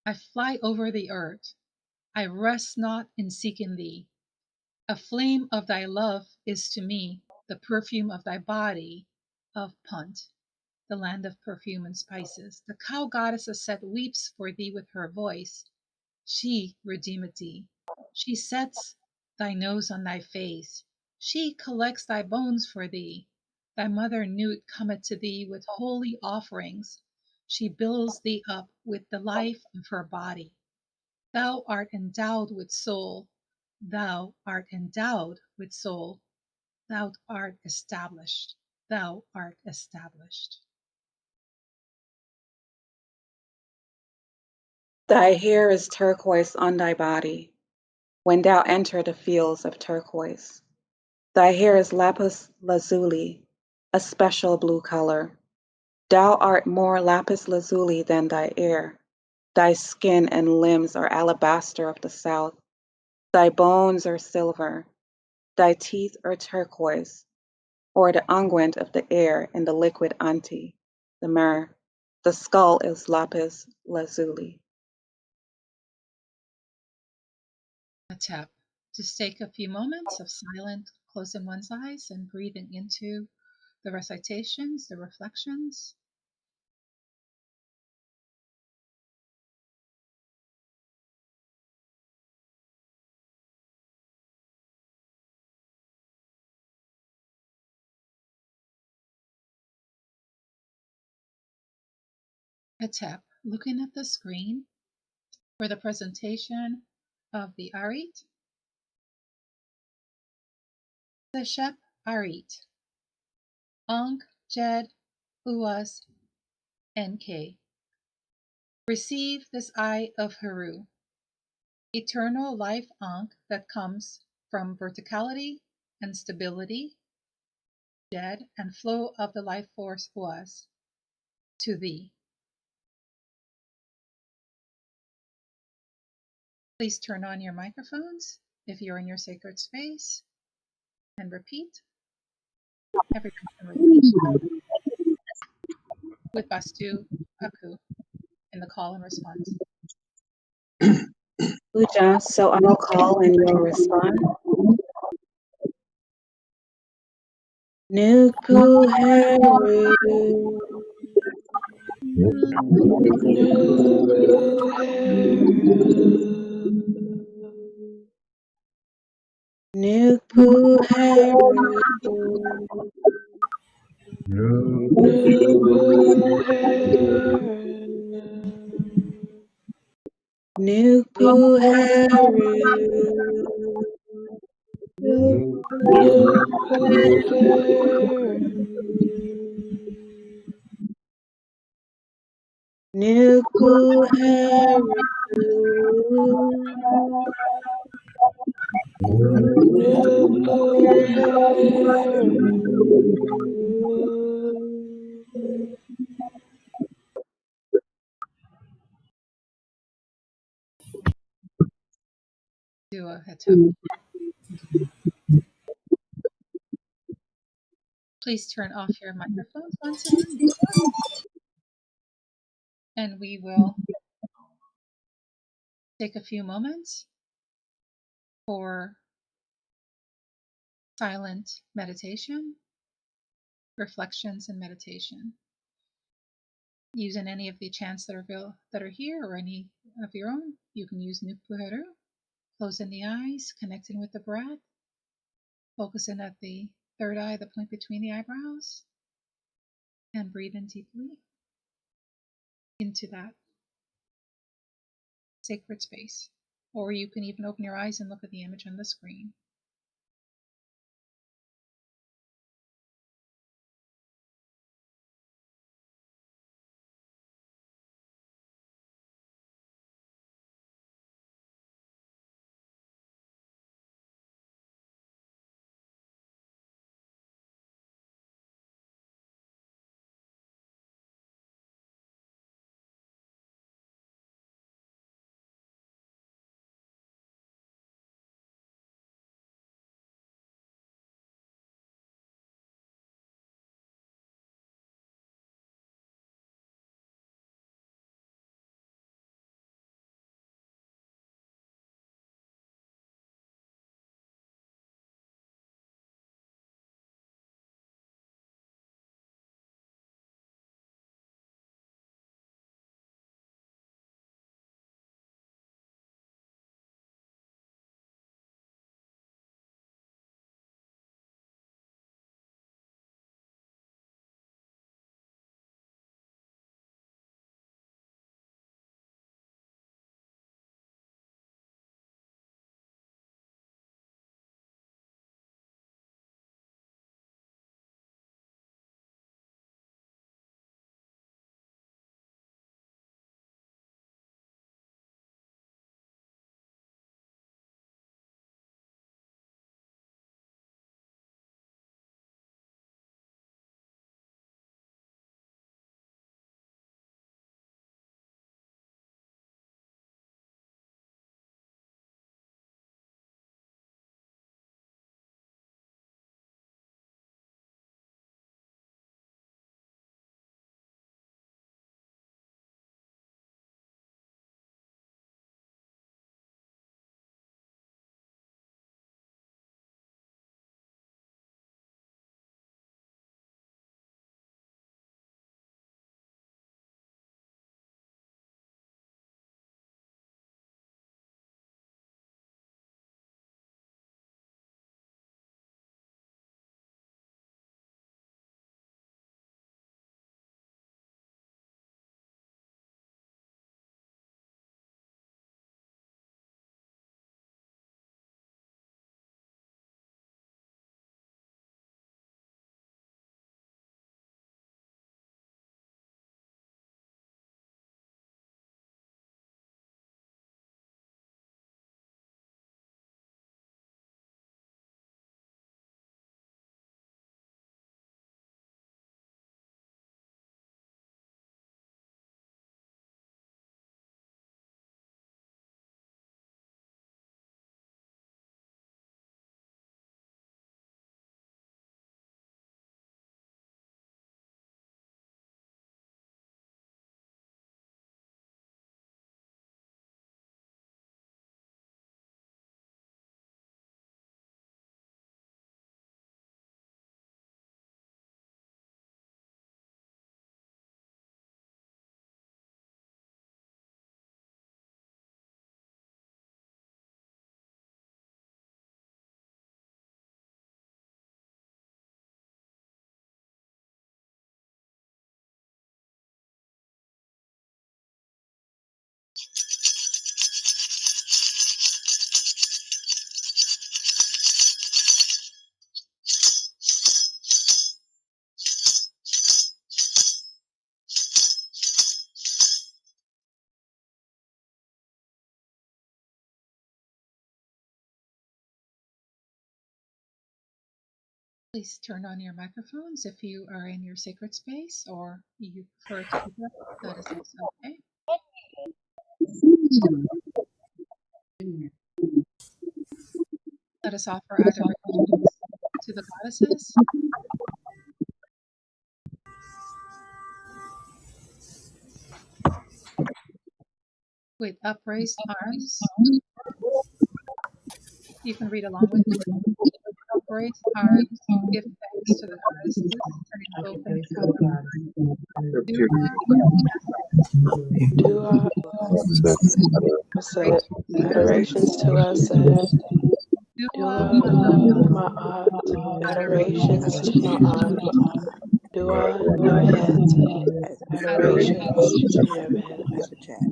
Speaker 1: I fly over the earth. I rest not in seeking thee. A flame of thy love is to me the perfume of thy body of Punt, the land of perfume and spices. The cow goddess Aset weeps for thee with her voice. She redeemeth thee. She sets thy nose on thy face. She collects thy bones for thee. Thy mother Nut cometh to thee with holy offerings. She builds thee up with the life of her body. Thou art endowed with soul. Thou art endowed with soul. Thou art established. Thou art established.
Speaker 2: Thy hair is turquoise on thy body, when thou enter the fields of turquoise. Thy hair is lapis lazuli, a special blue color. Thou art more lapis lazuli than thy air. Thy skin and limbs are alabaster of the south. Thy bones are silver. Thy teeth are turquoise, or the unguent of the air in the liquid anti, the myrrh. The skull is lapis lazuli.
Speaker 1: Tap. Just take a few moments of silent closing one's eyes and breathing into the recitations, the reflections. A tap. Looking at the screen for the presentation of the Arit, the Heb Arat, Ankh, Jed, Uas, NK. Receive this eye of Heru, eternal life Ankh that comes from verticality and stability, Jed, and flow of the life force Uas to thee. Please turn on your microphones if you're in your sacred space and repeat. Everyone can repeat with Bastu, Akhu in the call and response.
Speaker 2: Puja, so I'll call and you'll respond. Nupu Heru, Nupu Heru, Nupu Heru, Nupu Heru,
Speaker 1: Do a Hetep. Please turn off your microphones once again, and we will take a few moments for silent meditation, reflections, and meditation. Using any of the chants that are here or any of your own, you can use Nukpuheru, closing the eyes, connecting with the breath, focusing at the third eye, the point between the eyebrows, and breathing deeply into that sacred space. Or you can even open your eyes and look at the image on the screen. Please turn on your microphones if you are in your sacred space or you prefer to keep it. That is also okay. Let us offer adoration to the goddesses with upraised arms. You can read along with me. raise hearts, give thanks to the goddesses, and invoke them together. Dua,
Speaker 6: Dua Aset. Adorations to Aset.
Speaker 1: Dua,
Speaker 6: Dua Ma'at. Adorations to Ma'at. Dua Nebthet. Adorations to Nebthet.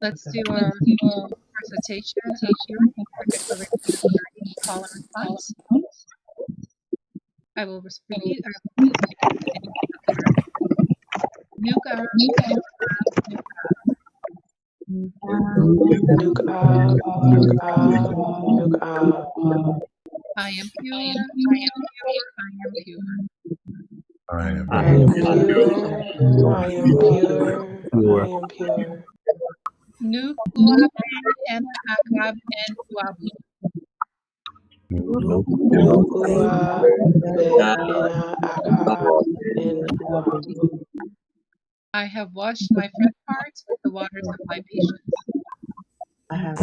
Speaker 1: Let's do our recitation of your declaration of yearning, call and response. I will repeat. I will say at the beginning of the prayer. Nuka,
Speaker 6: Nuk Ab. Nuk Ab. Nuk Ab.
Speaker 1: I am pure, I am pure, I am pure.
Speaker 6: I am pure. I am pure. I am pure.
Speaker 1: Nuk uape ena akab en uabu.
Speaker 6: Nukua be ina akab in uabu.
Speaker 1: I have washed my front parts with the waters of libations.
Speaker 6: I have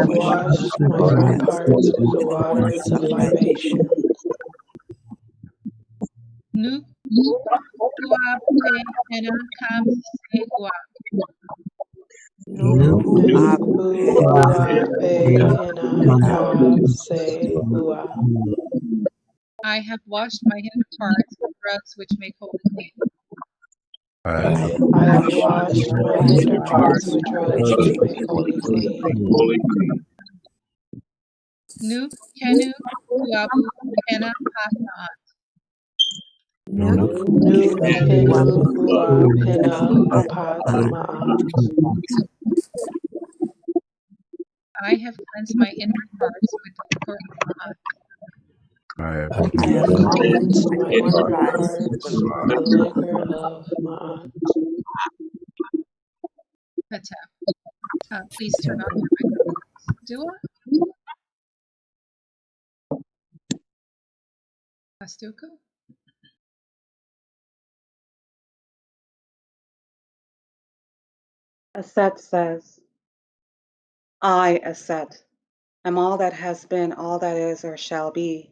Speaker 6: washed my front parts with the waters of libation.
Speaker 1: Nuk uape ena kam se uab.
Speaker 6: Nuku ua be ina akab se ua.
Speaker 1: I have washed my hinder parts with rugs which make holy clean.
Speaker 6: I have washed my hinder parts with drugs which make holy clean.
Speaker 1: Nuk kenu uabu ena hapnaat.
Speaker 6: Nu kenu ua pena hapat ma'at.
Speaker 1: I have cleansed my inward parts with the liquor of ma'at.
Speaker 6: I have cleansed my inward parts with the liquor of ma'at.
Speaker 1: Please turn on your microphones. Dua? Bastuku?
Speaker 2: Aset says, I, Aset, am all that has been, all that is or shall be,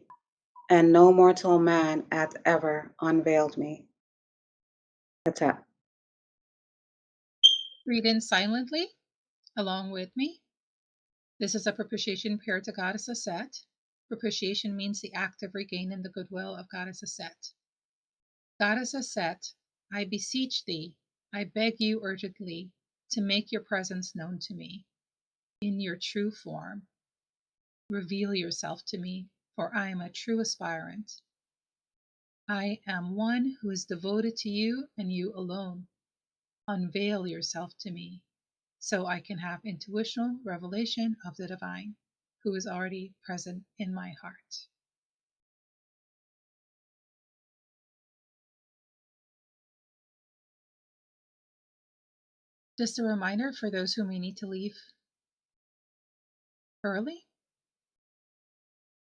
Speaker 2: and no mortal man hath ever unveiled me. Atet.
Speaker 1: Read in silently along with me. This is a propitiation prayer to Goddess Aset. Propitiation means the act of regaining the goodwill of Goddess Aset. Goddess Aset, I beseech thee, I beg you urgently to make your presence known to me in your true form. Reveal yourself to me, for I am a true aspirant. I am one who is devoted to you and you alone. Unveil yourself to me, so I can have intuitional revelation of the divine, who is already present in my heart. Just a reminder for those who may need to leave early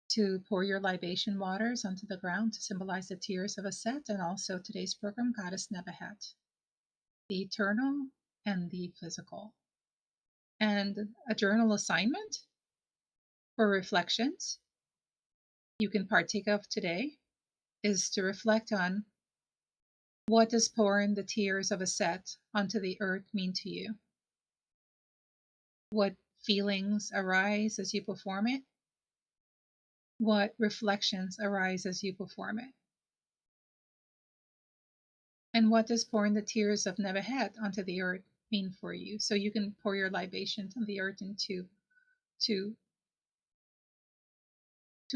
Speaker 1: to pour your libation waters onto the ground to symbolize the tears of Aset, and also today's program, Goddess Nebthet, the eternal and the physical. And a journal assignment for reflections you can partake of today is to reflect on what does pouring the tears of Aset onto the earth mean to you? What feelings arise as you perform it? What reflections arise as you perform it? And what does pouring the tears of Nebthet onto the earth mean for you? So you can pour your libations on the earth into two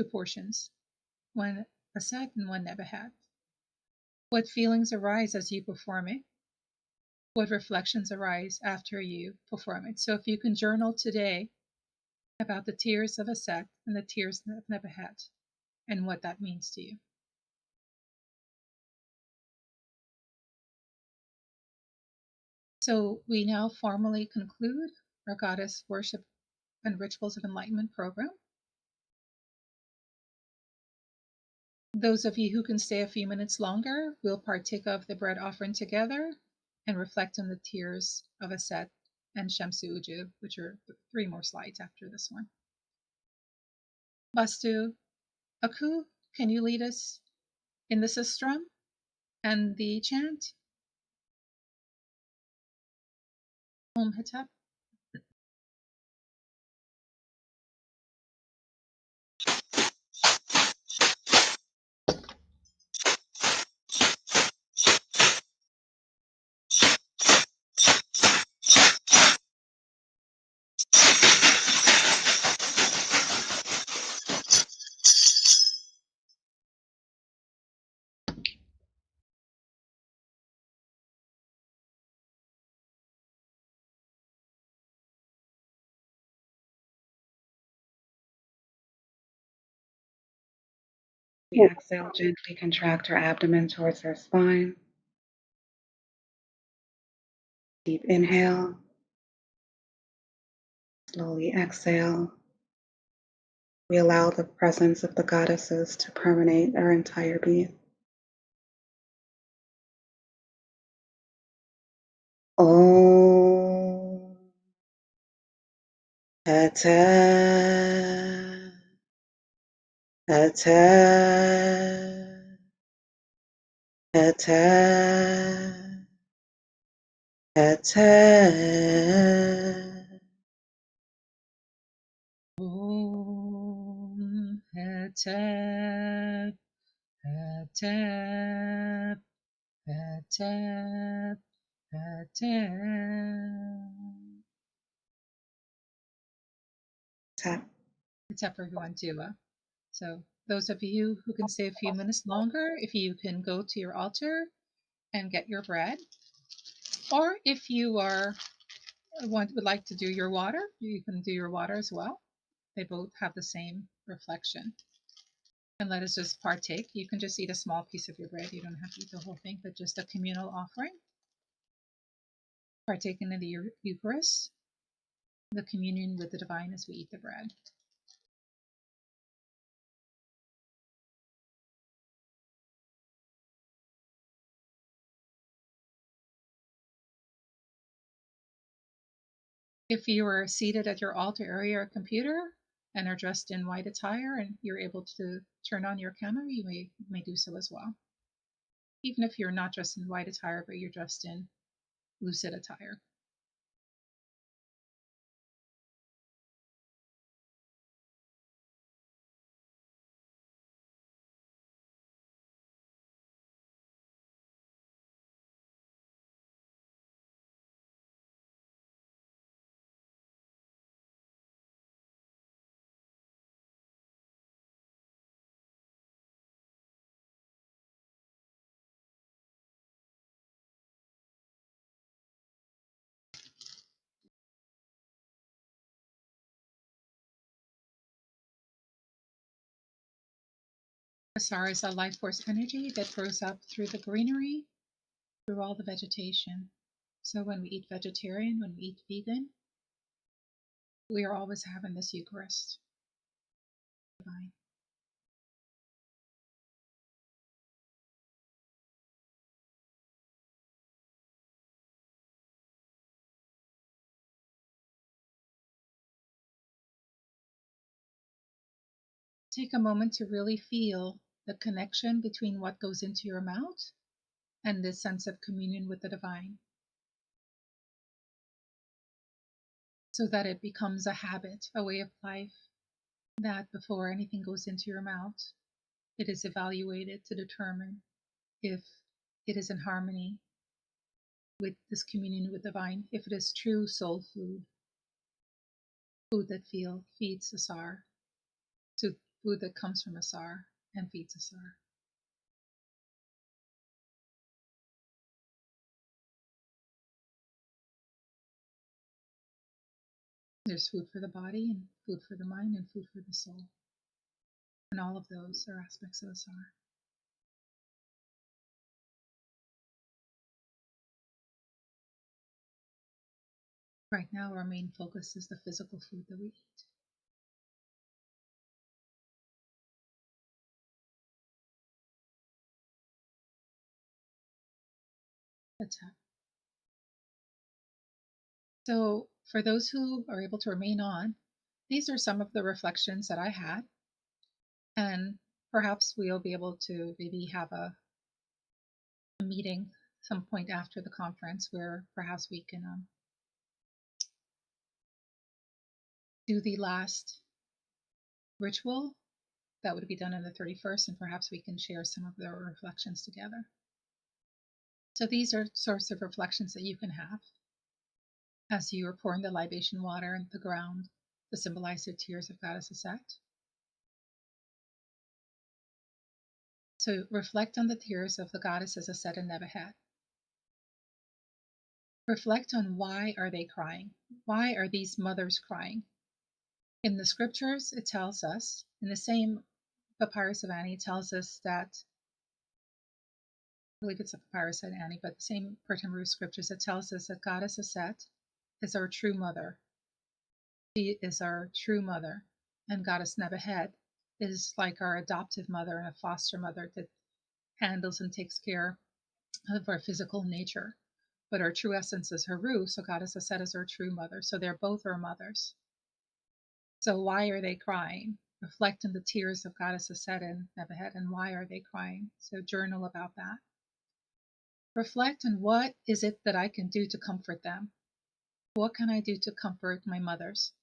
Speaker 1: portions, one Aset and one Nebthet. What feelings arise as you perform it? What reflections arise after you perform it? So if you can journal today about the tears of Aset and the tears of Nebthet and what that means to you. So we now formally conclude our Goddess Worship and Rituals of Enlightenment program. Those of you who can stay a few minutes longer will partake of the bread offering together and reflect on the tears of Aset and Shems, which are 3 more slides after this one. Bastu, Akhu, can you lead us in the sistrum and the chant? Om Hetep.
Speaker 2: Exhale, gently contract her abdomen towards her spine. Deep inhale. Slowly exhale. We allow the presence of the goddesses to permeate our entire being. Om Hetep Hetep Hetep Hetep.
Speaker 1: Om Hetep, Hetep, Hetep, Hetep.
Speaker 2: Tap.
Speaker 1: Hetep for everyone too. So those of you who can stay a few minutes longer, if you can go to your altar and get your bread, or if you would like to do your water, you can do your water as well. They both have the same reflection. And let us just partake. You can just eat a small piece of your bread. You don't have to eat the whole thing, but just a communal offering. Partaking in the Eucharist, the communion with the divine as we eat the bread. If you are seated at your altar area or computer and are dressed in white attire and you're able to turn on your camera, you may do so as well. Even if you're not dressed in white attire, but you're dressed in lucid attire. Asar is a life force energy that grows up through the greenery, through all the vegetation. So when we eat vegetarian, when we eat vegan, we are always having this Eucharist. Divine. Take a moment to really feel the connection between what goes into your mouth and this sense of communion with the divine, so that it becomes a habit, a way of life, that before anything goes into your mouth, it is evaluated to determine if it is in harmony with this communion with divine, if it is true soul food, food that feeds Asar, to food that comes from Asar and feeds Asar. There's food for the body and food for the mind and food for the soul. And all of those are aspects of Asar. Right now, our main focus is the physical food that we eat. That's it. So for those who are able to remain on, these are some of the reflections that I had And perhaps we'll be able to maybe have a meeting some point after the conference where perhaps we can do the last ritual that would be done on the 31st, and perhaps we can share some of the reflections together. So these are sorts of reflections that you can have as you are pouring the libation water into the ground to symbolize the tears of Goddess Aset. So reflect on the tears of the goddesses Aset and Nebthet. Reflect on why are they crying? Why are these mothers crying? In the scriptures, it tells us, in the same Papyrus of Annie, it tells us that, I believe it's a Papyrus of Annie, but the same Persian scriptures, it tells us that Goddess Aset is our true mother. She is our true mother. And Goddess Nebthet is like our adoptive mother and a foster mother that handles and takes care of our physical nature. But our true essence is Heru, so Goddess Aset is our true mother. So they're both our mothers. So why are they crying? Reflect on the tears of Goddess Aset and Nebthet, and why are they crying? So journal about that. Reflect on what is it that I can do to comfort them? What can I do to comfort my mothers?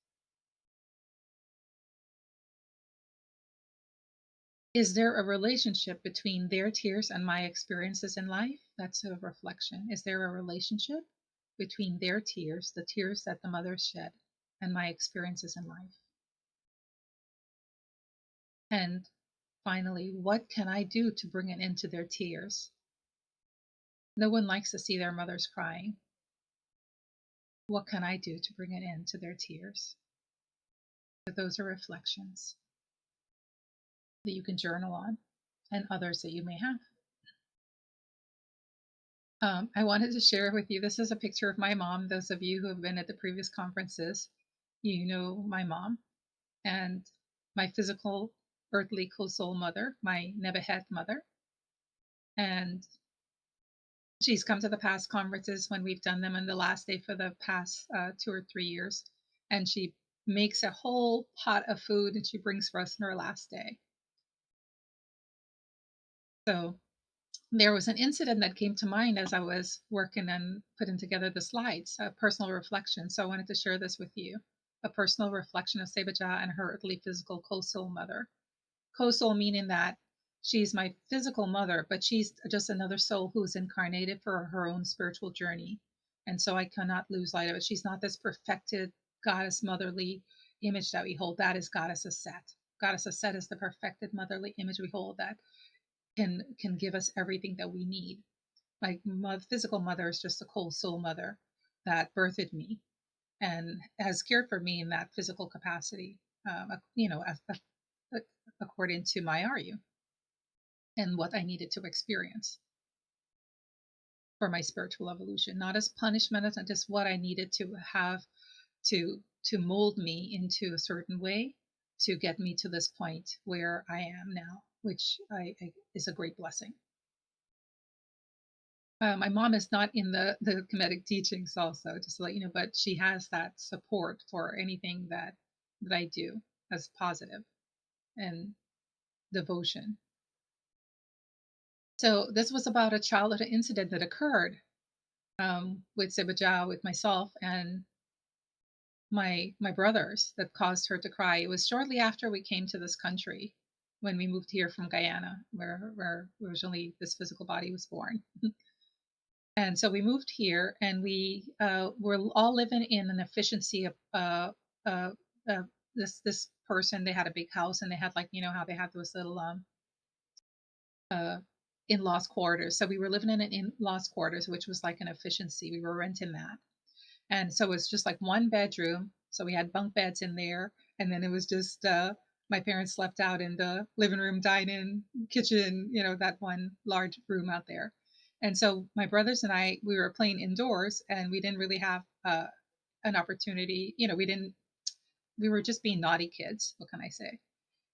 Speaker 1: Is there a relationship between their tears and my experiences in life? That's a reflection. Is there a relationship between their tears, the tears that the mothers shed, and my experiences in life? And finally, what can I do to bring an end to their tears? No one likes to see their mothers crying. What can I do to bring an end to their tears? So those are reflections that you can journal on, and others that you may have. I wanted to share with you, this is a picture of my mom. Those of you who have been at the previous conferences, you know my mom, and my physical, earthly, co-soul mother, my Nebthet mother. And she's come to the past conferences when we've done them on the last day for the past 2 or 3 years. And she makes a whole pot of food and she brings for us on our last day. So there was an incident that came to mind as I was working and putting together the slides, a personal reflection. So I wanted to share this with you, a personal reflection of Seba and her earthly physical co-soul mother. Co-soul meaning that she's my physical mother, but she's just another soul who's incarnated for her own spiritual journey. And so I cannot lose light of it. She's not this perfected goddess motherly image that we hold. That is Goddess Aset. Goddess Aset is the perfected motherly image we hold that can give us everything that we need. My physical mother is just a cold soul mother that birthed me and has cared for me in that physical capacity, according to my RU and what I needed to experience for my spiritual evolution, not as punishment, as just what I needed to have to mold me into a certain way to get me to this point where I am now, which is a great blessing. My mom is not in the Kemetic teachings also, just to let you know, but she has that support for anything that I do as positive and devotion. So this was about a childhood incident that occurred with Seba, with myself and my brothers, that caused her to cry. It was shortly after we came to this country when we moved here from Guyana, where originally this physical body was born. And so we moved here, and we were all living in an efficiency of this person. They had a big house, and they had, like, you know how they have those little in-laws quarters. So we were living in an in-laws quarters, which was like an efficiency. We were renting that, and so it was just like one bedroom. So we had bunk beds in there, and then it was just my parents slept out in the living room, dining, kitchen, that one large room out there. And so my brothers and I, we were playing indoors, and we didn't really have an opportunity. We were just being naughty kids. What can I say?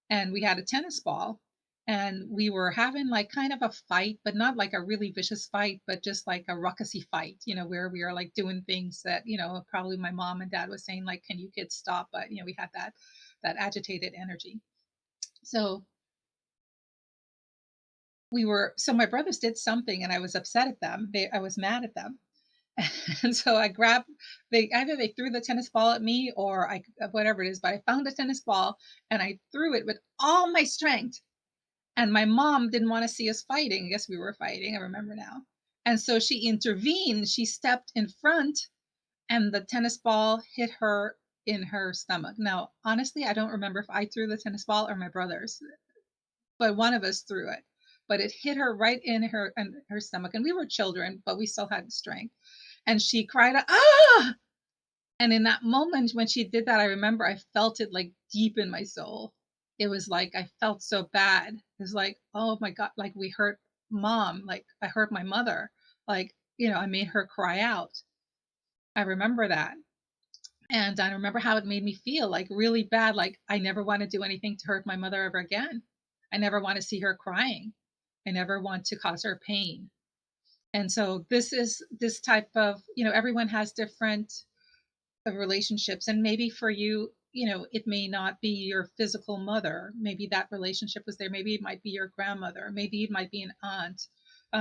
Speaker 1: And we had a tennis ball, and we were having like kind of a fight, but not like a really vicious fight, but just like a ruckusy fight, where we were like doing things that, probably my mom and dad was saying, like, can you kids stop? But, we had that agitated energy. So so my brothers did something and I was upset at them. I was mad at them. And so I grabbed, either they threw the tennis ball at me or whatever it is, but I found a tennis ball and I threw it with all my strength. And my mom didn't want to see us fighting. I guess we were fighting. I remember now. And so she intervened. She stepped in front and the tennis ball hit her in her stomach. Now, honestly, I don't remember if I threw the tennis ball or my brothers, but one of us threw it. But it hit her right in her stomach. And we were children, but we still had strength. And she cried, ah! And in that moment when she did that, I remember I felt it like deep in my soul. It was like I felt so bad. It was like, oh my God, like we hurt mom, like I hurt my mother. Like, I made her cry out. I remember that. And I remember how it made me feel like really bad. Like I never want to do anything to hurt my mother ever again. I never want to see her crying. I never want to cause her pain. And so this is this type of, everyone has different relationships. And maybe for you, it may not be your physical mother. Maybe that relationship was there. Maybe it might be your grandmother. Maybe it might be an aunt.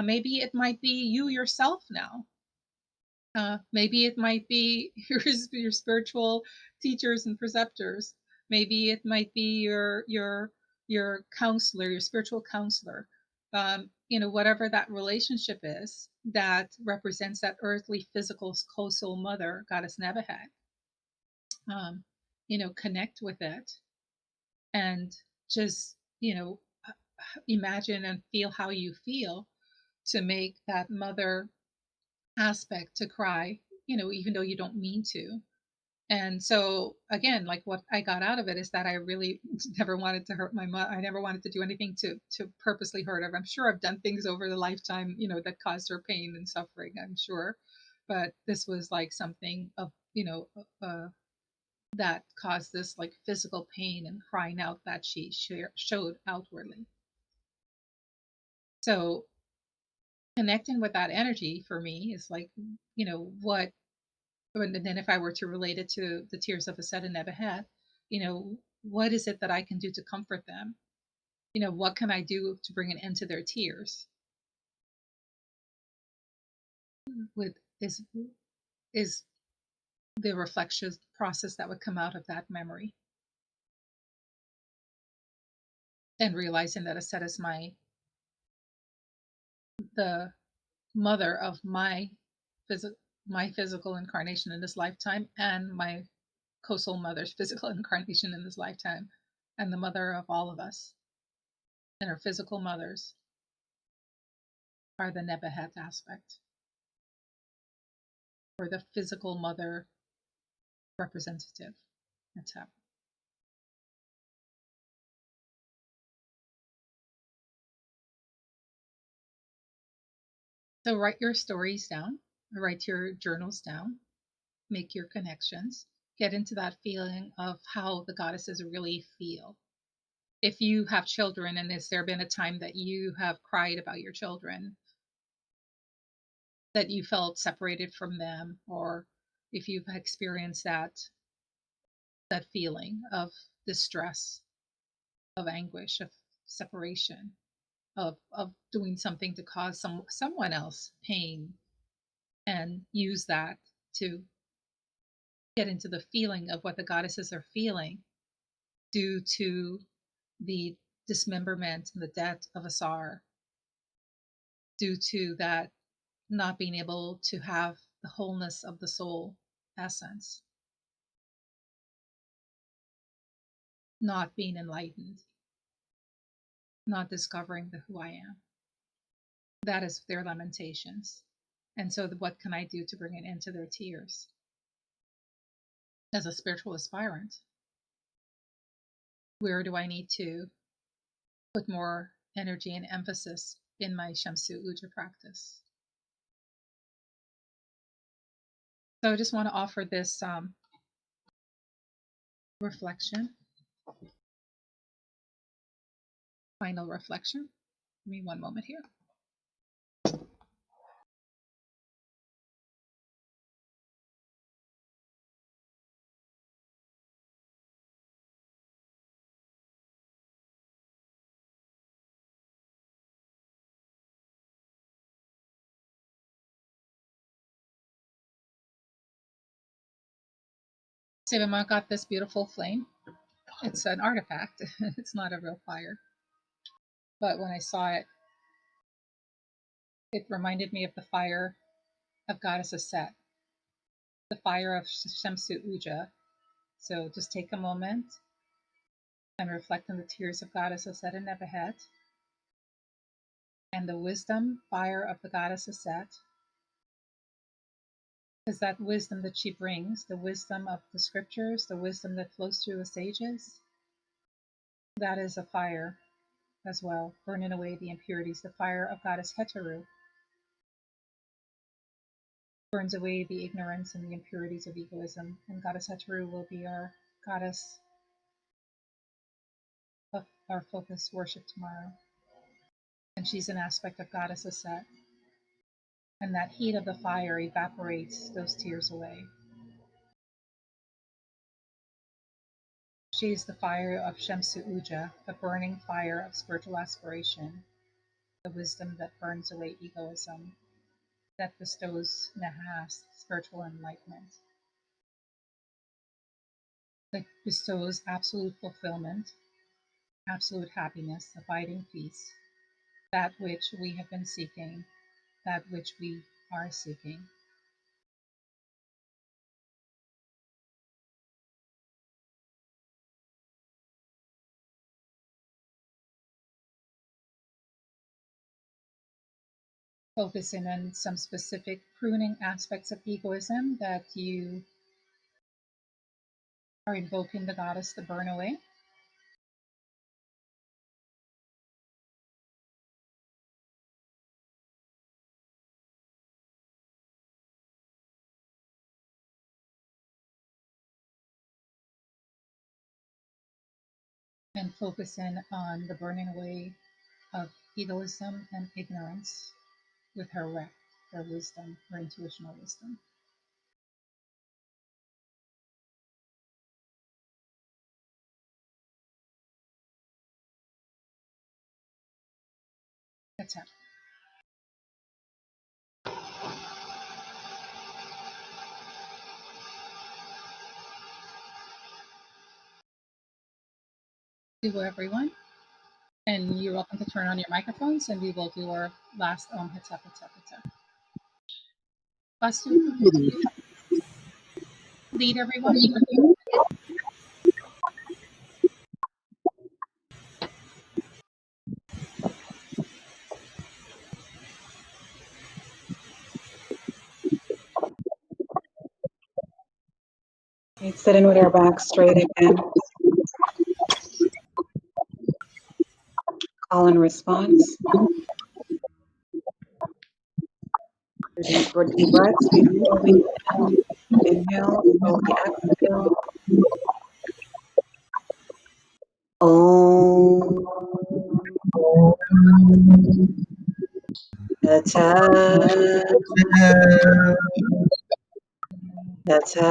Speaker 1: Maybe it might be you yourself now. Maybe it might be your spiritual teachers and preceptors. Maybe it might be your counselor, your spiritual counselor. Whatever that relationship is that represents that earthly, physical, co-soul mother, goddess Nebthet. Connect with it and just, imagine and feel how you feel to make that mother aspect to cry, even though you don't mean to. And so again, like what I got out of it is that I really never wanted to hurt my mother. I never wanted to do anything to purposely hurt her. I'm sure I've done things over the lifetime, that caused her pain and suffering, I'm sure. But this was like something of, that caused this like physical pain and crying out that she showed outwardly. So connecting with that energy for me is like, what, and then if I were to relate it to the tears of Asar and Heru, what is it that I can do to comfort them? What can I do to bring an end to their tears? With is the reflection process that would come out of that memory, and realizing that Asar is the mother of my physical incarnation in this lifetime, and my co-soul mother's physical incarnation in this lifetime, and the mother of all of us. And our physical mothers are the Nebthet aspect, or the physical mother representative. That's how. So write your stories down, write your journals down, make your connections, get into that feeling of how the goddesses really feel. If you have children, and has there been a time that you have cried about your children, that you felt separated from them, or if you've experienced that feeling of distress, of anguish, of separation, of doing something to cause someone else pain, and use that to get into the feeling of what the goddesses are feeling due to the dismemberment and the death of Asar, due to that not being able to have the wholeness of the soul essence, not being enlightened, not discovering the who I am. That is their lamentations. And so what can I do to bring an end to their tears? As a spiritual aspirant, where do I need to put more energy and emphasis in my Shamsu Uja practice? So I just want to offer this reflection, final reflection. Give me one moment here. Seba got this beautiful flame. It's an artifact. It's not a real fire. But when I saw it, it reminded me of the fire of Goddess Aset, the fire of Shemsu Uja. So just take a moment and reflect on the tears of Goddess Aset and Nebthet, and the wisdom fire of the Goddess Aset, because that wisdom that she brings, the wisdom of the scriptures, the wisdom that flows through the sages, that is a fire as well, burning away the impurities. The fire of Goddess Heteru burns away the ignorance and the impurities of egoism, and Goddess Heteru will be our goddess of our focus worship tomorrow. And she's an aspect of Goddess Aset, and that heat of the fire evaporates those tears away. She is the fire of Shemsu Uja, the burning fire of spiritual aspiration, the wisdom that burns away egoism, that bestows Nahas, spiritual enlightenment, that bestows absolute fulfillment, absolute happiness, abiding peace, that which we have been seeking, that which we are seeking. Focusing on some specific pruning aspects of egoism that you are invoking the goddess to burn away. And focusing on the burning away of egoism and ignorance with her rep, her wisdom, her intuitional wisdom. That's it. Do everyone. And you're welcome to turn on your microphones, and we will do our last Hetep, Hetep, Hetep. Bastu, lead everyone.
Speaker 2: Sitting with our backs straight again. Call and response. Deep breaths before we inhale, slowly exhale. Om. Hetep. Hetep.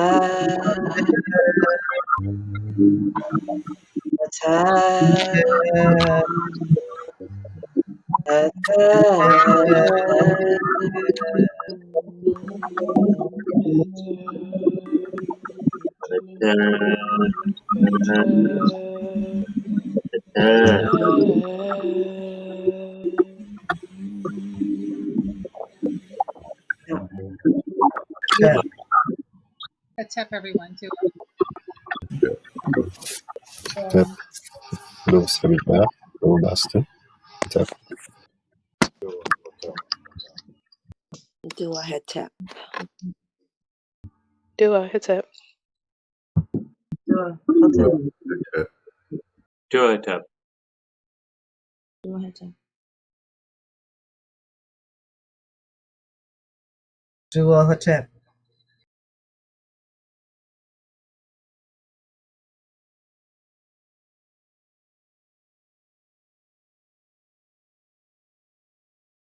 Speaker 2: Hetep.
Speaker 1: Hetep, everyone. Do
Speaker 8: Tap. No Seba. No Bastu. Tap.
Speaker 6: Do a head tap.
Speaker 9: Do a Hetep.
Speaker 4: Do a tap.
Speaker 7: Do a head tap.
Speaker 5: Do a Hetep.